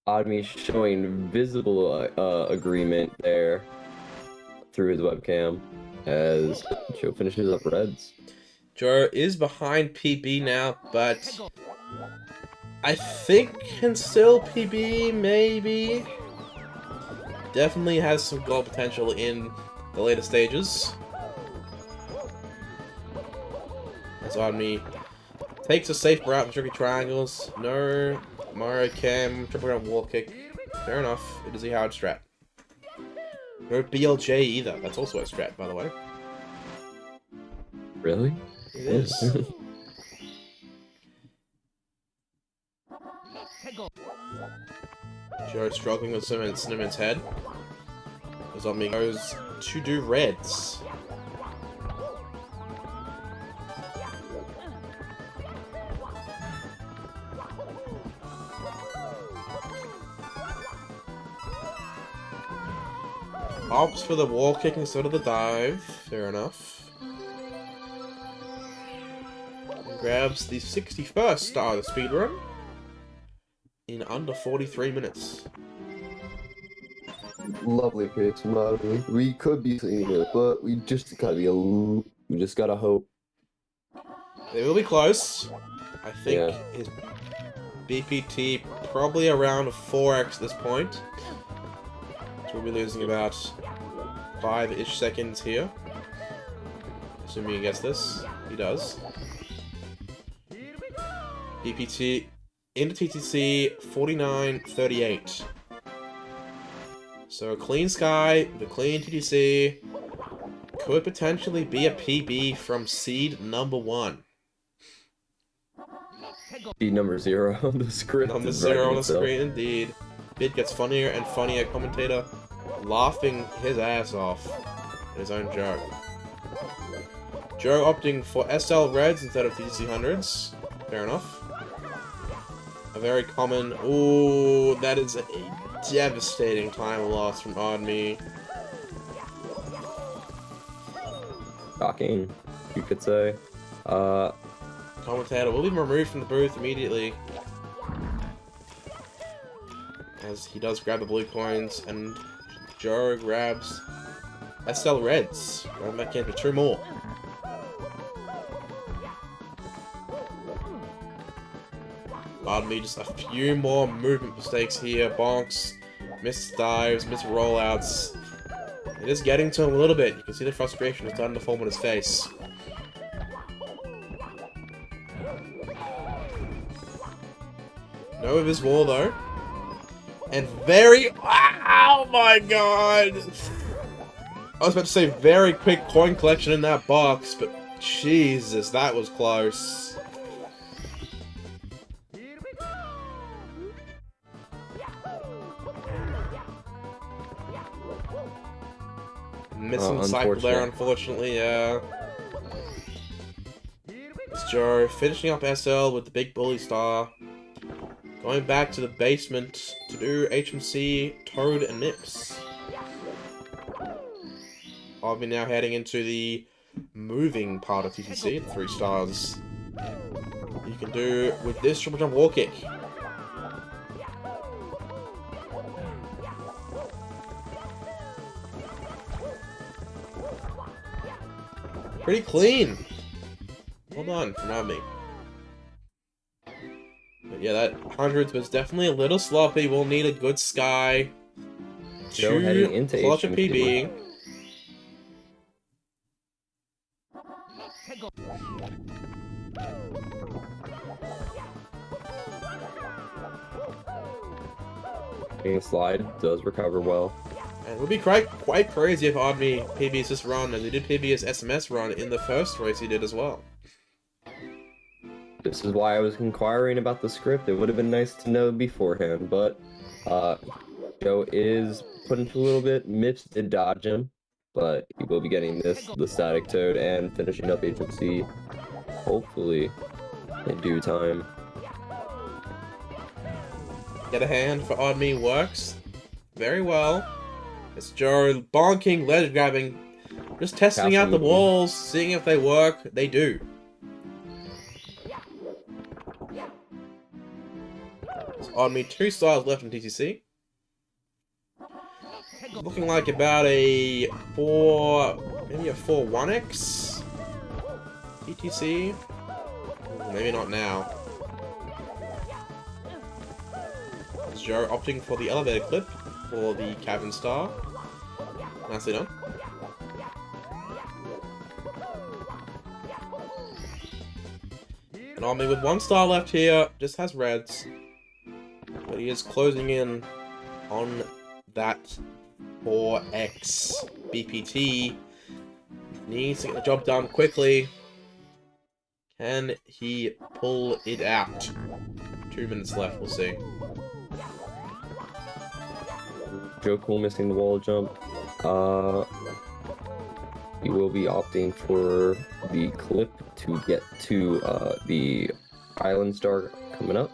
Odme showing visible agreement there through his webcam as Joe finishes up reds. Joe is behind PB now, but I think can still PB, maybe. Definitely has some goal potential in the later stages. As Odme takes a safe route with tricky triangles. No, Mario Cam, triple round wall kick. Fair enough, it is a hard strat. No BLJ either, that's also a strat, by the way. Really? It is. Joe struggling with Cinnamon's head. As Odme goes to do reds. Opts for the wall kick instead of the dive. Fair enough. And grabs the 61st star of the speedrun in under 43 minutes. Lovely picks from Odme. We could be seeing it, but we just gotta be we just gotta hope. They will be close. I think Yeah. his BPT probably around 4x at this point. So we'll be losing about 5-ish seconds here. Assuming he gets this. He does. BPT into TTC 49.38. So a clean sky, the clean TTC could potentially be a PB from seed number 1. Be number 0 on the script. Number is 0 writing on the itself. screen, indeed. Bit gets funnier and funnier. Commentator laughing his ass off at his own joke. Joe opting for SL Reds instead of TTC 100s. Fair enough. A very common... Ooh, that is a devastating time loss from Odme. Shocking, you could say. Commentator will be removed from the booth immediately. As he does grab the blue coins, and Joe grabs SL Reds. Going back in for 2 more. Odme just a few more movement mistakes here. Bonks, missed dives, missed rollouts. It is getting to him a little bit. You can see the frustration is starting to form on his face. No of his wall though. And very... Oh my god! I was about to say very quick coin collection in that box, but Jesus, that was close. Missing the cycle there, unfortunately, yeah. It's Joe finishing up SL with the big bully star. Going back to the basement to do HMC, Toad, and Nips. I'll be now heading into the moving part of TTC, the 3 stars. You can do with this triple jump wall kick. Pretty clean. Well done from Odme. But yeah, that 100s was definitely a little sloppy. We'll need a good sky Joe heading into clutch a HMC. PB. Getting a slide, does recover well. And it would be quite crazy if Odme PBs this run, and he did PB his SMS run in the first race he did as well. This is why I was inquiring about the script. It would have been nice to know beforehand, but Joe is put into a little bit. Mips did dodge him, but he will be getting this, the Static Toad, and finishing up HMC, hopefully, in due time. Get a hand for Odme works very well. It's Joe bonking, ledge grabbing, just testing out the walls, seeing if they work. They do. Odme 2 stars left in TTC. Looking like about a 4, maybe a 4-1x TTC. Maybe not now. It's Joe opting for the elevator clip for the cabin star. Nicely done. And Odme with 1 star left here, just has reds. But he is closing in on that 4x BPT. Needs to get the job done quickly. Can he pull it out? 2 minutes left, we'll see. Joecool missing the wall jump. He will be opting for the clip to get to the island star coming up.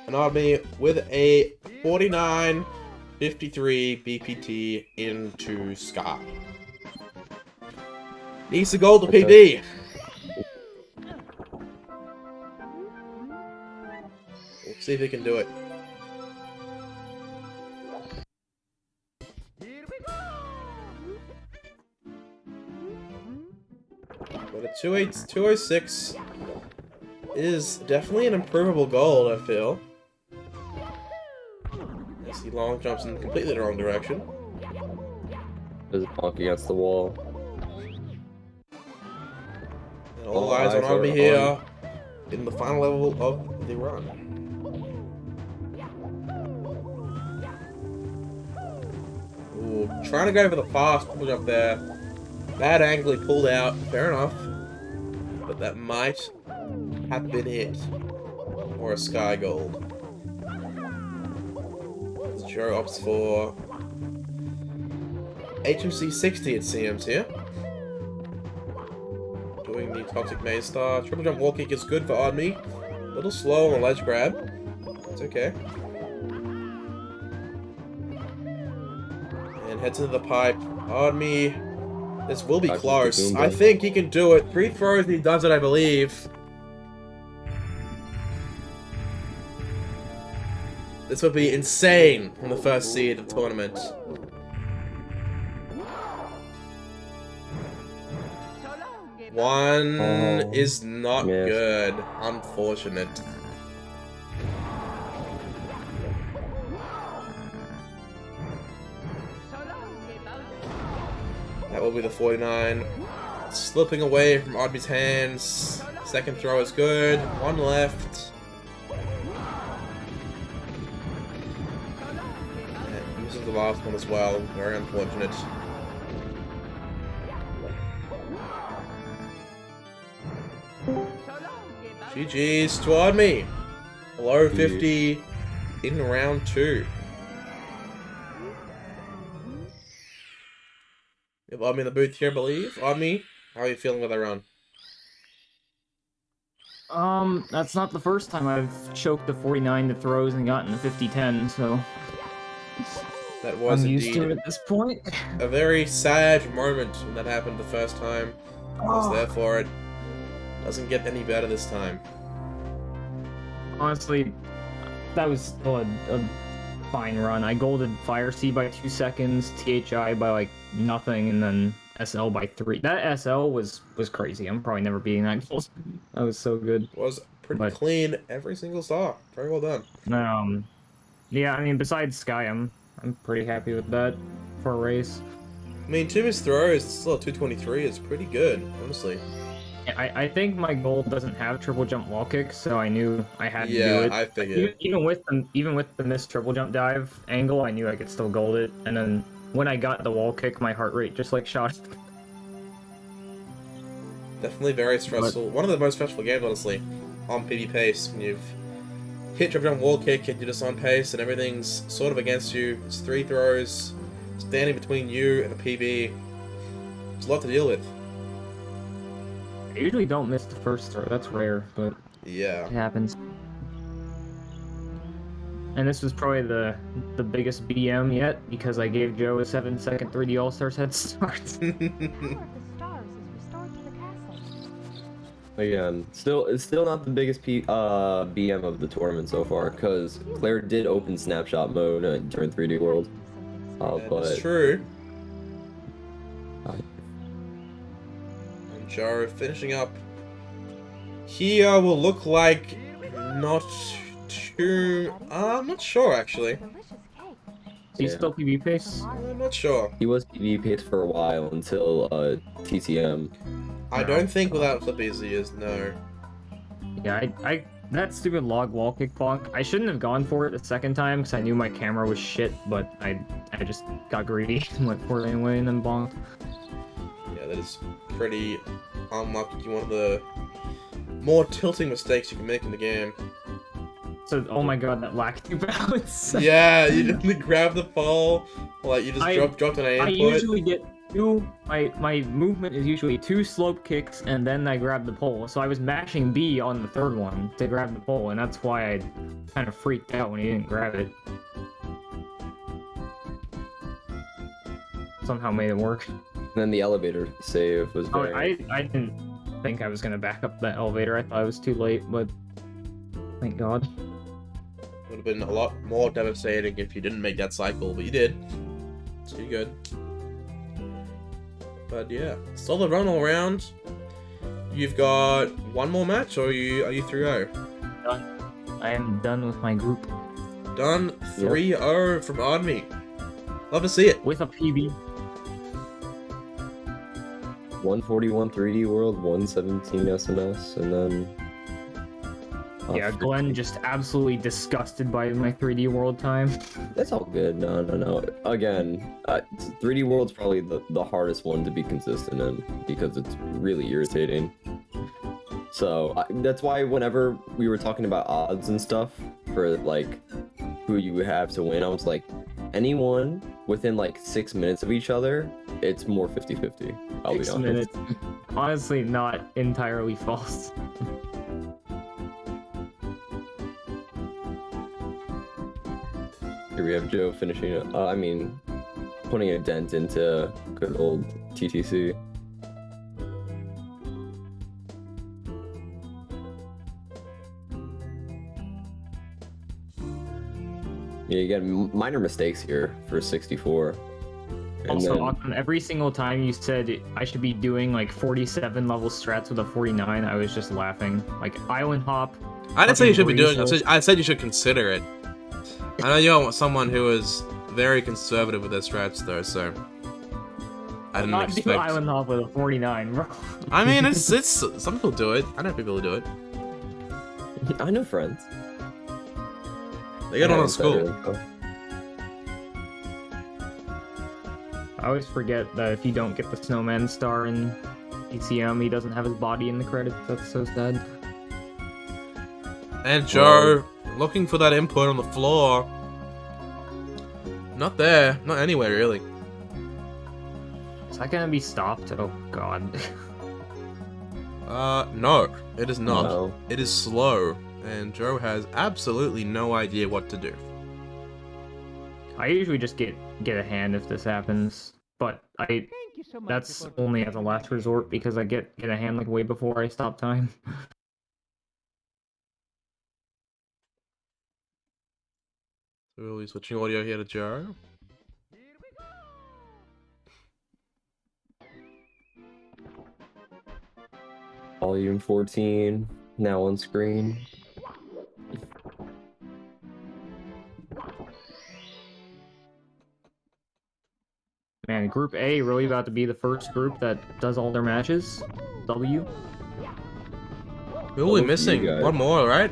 And Odme with a 49, 53 BPT into Sky. Needs to gold to PB. We'll see if he can do it. But a 206 is definitely an improvable gold, I feel. As he long jumps in completely the wrong direction. There's a bonk against the wall. And all eyes on Odme here in the final level of the run. Ooh, trying to go for the fast push up there. Bad angle he pulled out, fair enough. But that might have been it. Or a Sky Gold. Joe opts for HMC 60 it seems here. Doing the Toxic Maze Star. Triple jump wall kick is good for Odme. A little slow on the ledge grab. It's okay. And heads into the pipe. Odme. This will be close. I think he can do it. 3 throws and he does it, I believe. This would be insane from the first seed of the tournament. One is not good. Unfortunate. That will be the 49. Slipping away from Odme's hands. Second throw is good. One left. And this is the last one as well. Very unfortunate. GG's to Odme. Below 50 in round 2. You have Odme in the booth here, I believe. Odme, how are you feeling with that run? That's not the first time I've choked the 49 to throws and gotten the 50-10, so That was I'm used indeed to it at this point. a very sad moment when that happened the first time. I was there for it. Doesn't get any better this time. Honestly, that was still a fine run. I golded Fire C by 2 seconds, THI by like nothing, and then SL by 3. That SL was crazy. I'm probably never beating that gold. That was so good. Was pretty clean every single star. Very well done. Yeah, I mean, besides Sky, I'm pretty happy with that for a race. I mean, 2 missed throws, still 223 is pretty good, honestly. I think my gold doesn't have triple jump wall kick, so I knew I had to do it. Yeah, I figured. Even with the missed triple jump dive angle, I knew I could still gold it. And then when I got the wall kick, my heart rate just like shot. Definitely very stressful. One of the most stressful games, honestly, on PB pace. When you've hit triple jump wall kick and you're just on pace and everything's sort of against you. It's 3 throws, standing between you and a PB. It's a lot to deal with. I usually don't miss the first throw. That's rare, but Yeah. it happens. And this was probably the biggest BM yet, because I gave Joe a 7-second 3D All-Stars head start. Again, it's still not the biggest BM of the tournament so far, because Claire did open snapshot mode during 3D World. But That's true. And Joe finishing up here will look like not too... I'm not sure, actually. He's still PB pace? I'm not sure. He was PvP pace for a while until TTM. I don't think without Flippies he is, no. Yeah, I that stupid log wall kick bonk. I shouldn't have gone for it the second time because I knew my camera was shit, but I just got greedy and went for it anyway and then bonked. Yeah, that is pretty unlucky. One of the more tilting mistakes you can make in the game. So, oh my god, that lack of balance. Yeah, you didn't grab the pole, like you just dropped an input. I usually get two. My movement is usually 2 slope kicks and then I grab the pole. So I was mashing B on the third one to grab the pole, and that's why I kind of freaked out when he didn't grab it. somehow made it work. And then the elevator save was Oh, very... I didn't think I was gonna back up that elevator. I thought it was too late, but thank God. Would have been a lot more devastating if you didn't make that cycle, but you did. So you're good. But yeah, solid run all around. You've got one more match, or are you 3-0? Done. I am done with my group Done 3-0 from Odme. Love to see it. with a PB. 141 3D World, 117 SNS, and then... Yeah, Glenn just absolutely disgusted by my 3D World time. That's all good. No. Again, 3D World's probably the hardest one to be consistent in because it's really irritating. So that's why whenever we were talking about odds and stuff for like who you would have to win, I was like, anyone within like 6 minutes of each other, it's more 50-50. I'll be 6 honest. minutes. Honestly, not entirely false. Here we have Joe finishing it. Putting a dent into good old TTC. Yeah, you get minor mistakes here for 64. And Also, then, Autumn, every single time you said I should be doing like 47 level strats with a 49, I was just laughing. Like Island Hop. I didn't say you should be doing fucking it. I said you should consider it. I know you're someone who is very conservative with their strats, though, so I didn't Not expect. do Island Hop with a 49, bro. I mean, it's some people do it. I know people who do it. I know friends. They get on Yeah, at school. I always forget that if you don't get the Snowman star in ECM, he doesn't have his body in the credits. That's so sad. And Joe, looking for that input on the floor. Not there. Not anywhere, really. Is that gonna be stopped? Oh god. No. It is not. No. It is slow. And Joe has absolutely no idea what to do. I usually just get a hand if this happens, but that's only as a last resort because I get a hand like way before I stop time. So we'll be switching audio here to Joe. Volume 14, now on screen. Man, Group A really about to be the first group that does all their matches. W. Who are we Hello to missing? you guys. One more, right?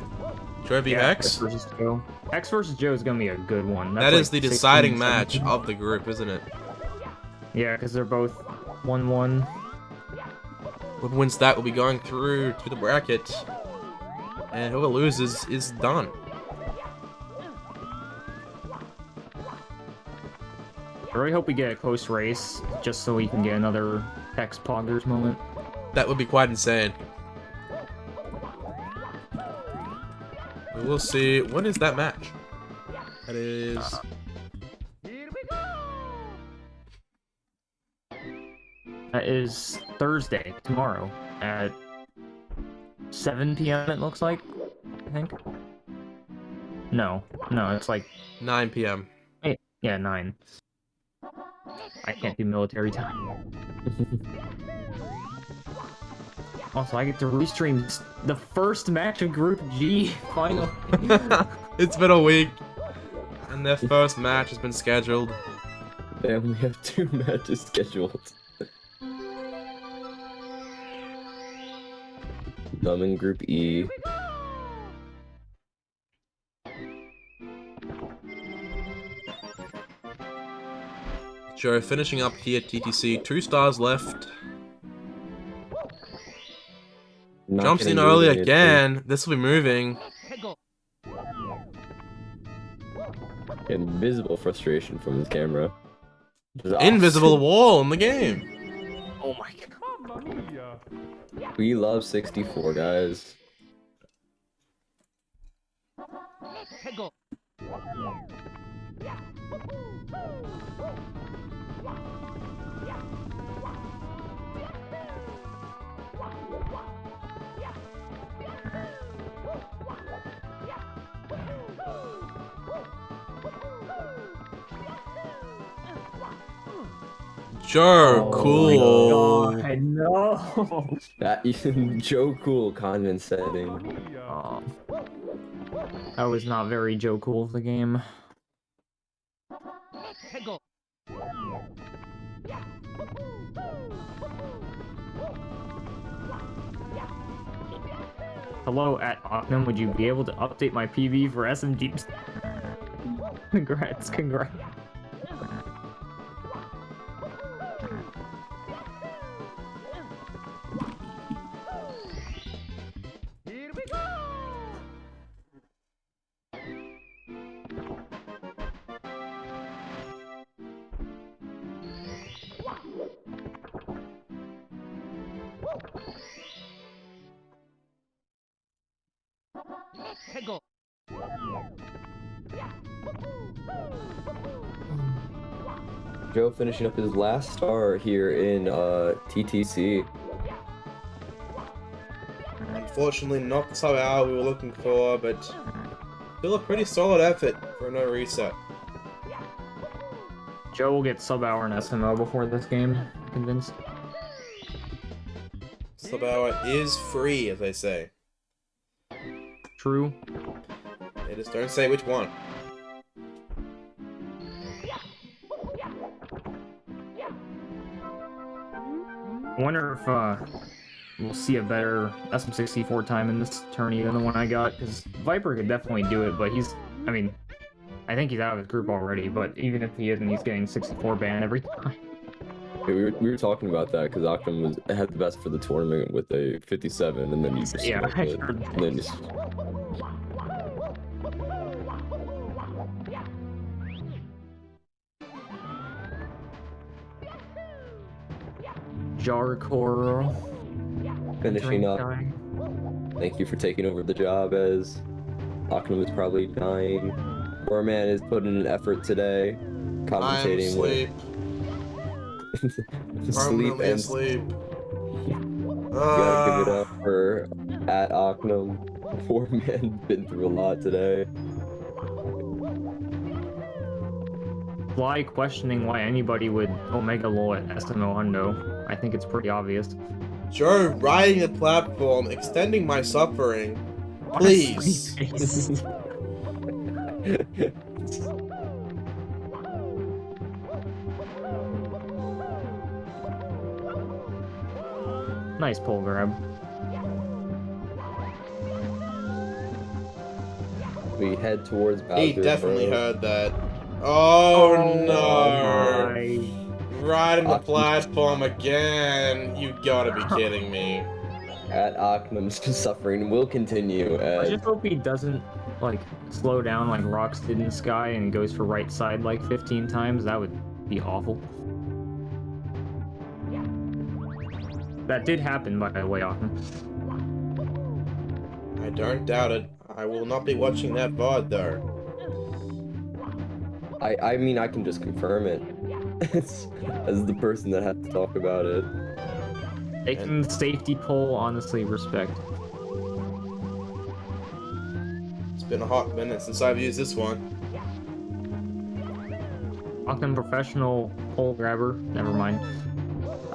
Joe v. X X? versus Joe. X versus Joe is gonna be a good one. That That's is like the 16, deciding match 17. of the group, isn't it? Yeah, because they're both 1-1. Whoever wins that will be going through to the bracket. And whoever loses is done. I really hope we get a close race, just so we can get another X Poggers moment. That would be quite insane. We will see. When is that match? That is... That is Thursday, tomorrow, at 7 p.m. it looks like, I think. No, it's like, 9 p.m. yeah, 9. I can't do military time. Also, I get to restream the first match of Group G, finally. It's been a week. And their first match has been scheduled. They only have 2 matches scheduled. I'm in Group E. Joe finishing up here at TTC. 2 stars left. Not Jumps in getting early moving, again. This will be moving. Invisible frustration from his camera. Which is Invisible awesome. wall in the game. Oh my god. We love 64, guys. Joe, cool. God, no. That Joecool condescending. Oh. That was not very Joecool of the game. Hello, at Ocnum, would you be able to update my PV for SMG? Congrats, congrats. Joe finishing up his last star here in TTC. Unfortunately, not the sub hour we were looking for, but still a pretty solid effort for no reset. Joe will get sub hour and SMO before this game, I'm convinced. Sub hour is free, as they say. True. They just don't say which one. I wonder if we'll see a better SM64 time in this tourney than the one I got, because Viper could definitely do it, but I mean, I think he's out of his group already, but even if he isn't, he's getting 64 ban every time. Yeah, we were talking about that because Octum had the best for the tournament with a 57, and then you just Yeah, smoked I it, heard and then just Joecool. finishing up. Thank you for taking over the job as Octum is probably dying. Poor man is putting in an effort today, I'm commentating asleep. with Permanently and asleep. you gotta give it up for at Octum. Poor man been through a lot today. Fly questioning why anybody would Omega Lol at SMO Hundo. I think it's pretty obvious. Joe, riding the platform, extending my suffering. Please. Honestly, nice pull grab. We head towards Bowser. He definitely Bro. heard that. Oh, no. my. Riding the platform again. You gotta be kidding me. At Ocnum's suffering will continue I as just hope he doesn't, like, slow down like Rocks did in Sky and goes for right side like 15 times. That would be awful. That did happen, by the way, often. I don't doubt it. I will not be watching that VOD though. I mean I can just confirm it. As the person that had to talk about it. Taking the safety pull, honestly, respect. It's been a hot minute since I've used this one. Octum professional pull grabber. Never mind.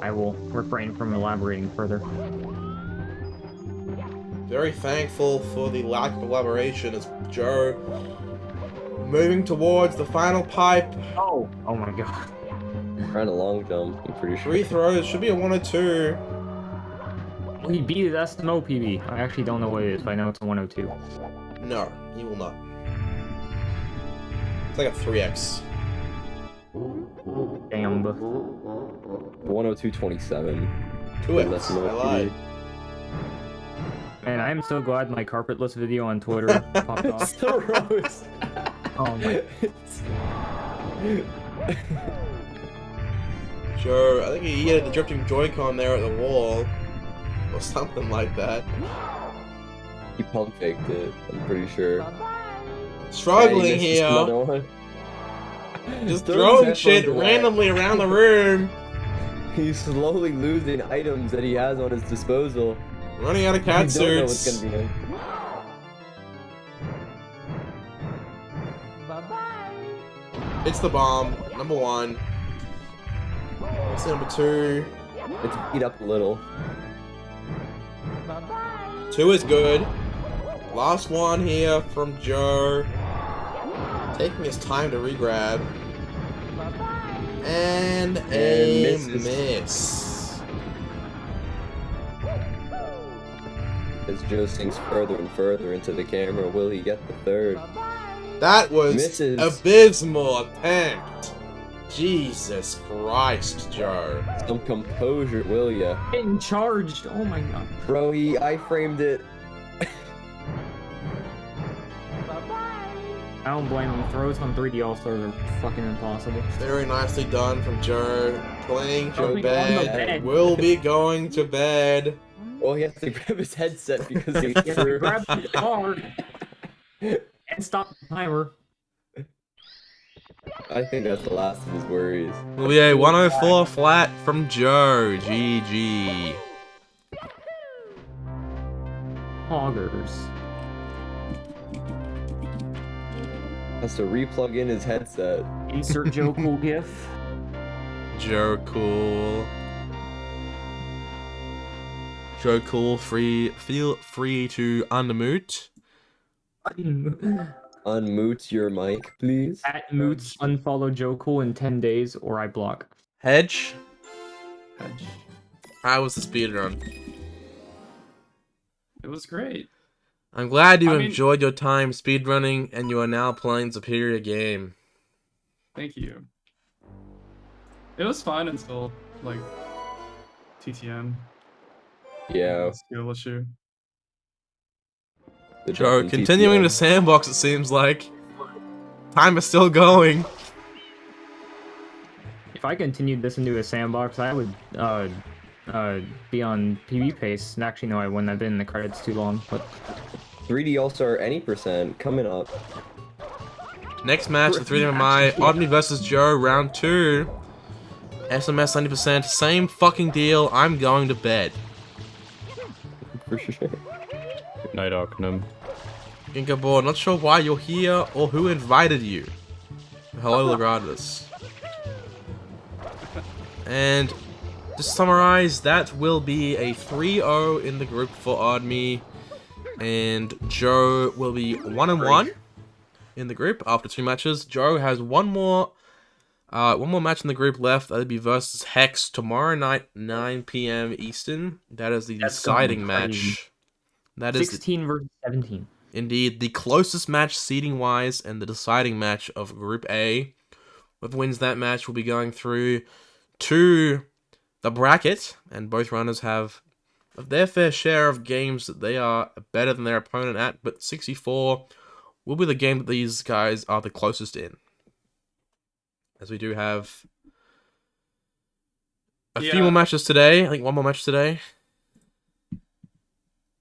I will refrain from elaborating further. Very thankful for the lack of elaboration as Joe moving towards the final pipe. Oh my god. Trying a long jump, I'm pretty sure. Three throws, should be a 1 or 2. Well, he beat his SMO PB. I actually don't know what it is, but I know it's a 102. No, he will not. It's like a 3x. Damn. 102.27. 2x, I lied. Man, I am so glad my carpetless video on Twitter popped off. So roast. Oh my. Sure, I think he hit the drifting Joy-Con there at the wall. Or something like that. He pump faked it, I'm pretty sure. Struggling Yeah, he missed here. another one. Just Throws throwing that shit one to randomly around the room. He's slowly losing items that he has on his disposal. Running out of I cat don't know what's suits. gonna be in. It's the bomb, number 1. number 2. It's beat up a little. 2 is good. Last one here from Joe. Taking his time to regrab. And a miss. As Joe sinks further and further into the camera, will he get the third? That was Misses. abysmal attempt. Jesus Christ, Joe. Some composure, will ya? Getting charged. Oh my god. Bro, he I-framed it. I don't blame him. Throws on 3D All-Stars are fucking impossible. Very nicely done from Joe. Playing Joe Going on the bed. bed. Will be going to bed. Well, he has to grab his headset because he Yeah, threw. grab the car and stop the timer. I think that's the last of his worries. Will be a 104 flat from Joe. GG. Hoggers. Has to re-plug in his headset. Insert Joecool gif. Joecool. Joecool, feel free to unmute. Unmute your mic, please. At Moots, unfollow Joecool in 10 days or I block. Hedge, Hedge. how was the speedrun? It was great. I'm glad you I mean- enjoyed your time speedrunning and you are now playing superior game. Thank you. It was fun until like TTM. Yeah. Skill issue. the Joe, jump in continuing the TTM. sandbox, it seems like. Time is still going. If I continued this into a sandbox, I would be on PB pace. And actually, no, I wouldn't. I've been in the credits too long. But 3D All-Star any percent coming up. Next match, the 3DMI, Odme versus Joe, round 2. SMS 90%, same fucking deal. I'm going to bed. For sure. Good night, Arcanum. Ginkabor, not sure why you're here or who invited you. Hello, regardless. And to summarize, that will be a 3-0 in the group for Odme. And Joe will be 1-1 in the group after 2 matches. Joe has one more match in the group left. That'll be versus Hex tomorrow night, 9 p.m. Eastern. That is the That's gonna be deciding crazy. match. That is 16 versus 17. indeed the closest match seeding wise and the deciding match of Group A. Whoever wins that match will be going through to the bracket, and both runners have their fair share of games that they are better than their opponent at, but 64 will be the game that these guys are the closest in. As we do have a few more matches today. I think one more match today.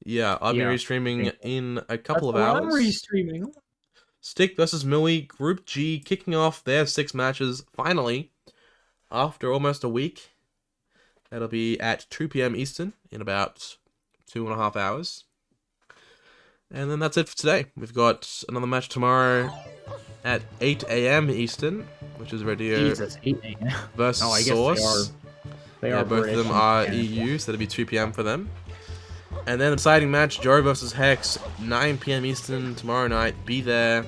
Yeah, I'll be Yeah. restreaming in a couple of That's what hours. I'm restreaming. Stick versus Millie, Group G, kicking off their 6 matches, finally, after almost a week. That'll be at 2 p.m. Eastern, in about 2.5 hours. And then that's it for today. We've got another match tomorrow at 8 a.m. Eastern, which is Radio Jesus, 8 a.m. versus Oh, I guess Source. They Yeah, are both British of them and are Canadian. EU, so that'll be 2 p.m. for them. And then the deciding match, Joe versus Hex, 9 p.m. Eastern tomorrow night. Be there.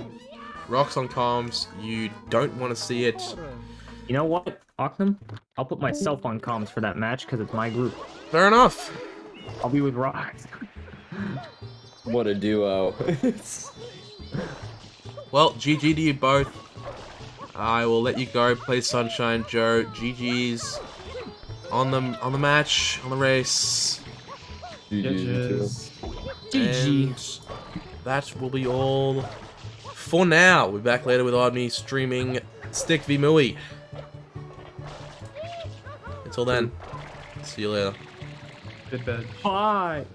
Rocks on comms. You don't want to see it. You know what, Ocnum? I'll put myself on comms for that match because it's my group. Fair enough. I'll be with Rocks. What a duo. Well, GG to you both. I will let you go play Sunshine Joe. GG's on the match, on the race. Judges. GG. And that will be all for now. We'll be back later with Odme streaming Stick v Mui. Until then, see you later. Good bed. Bye.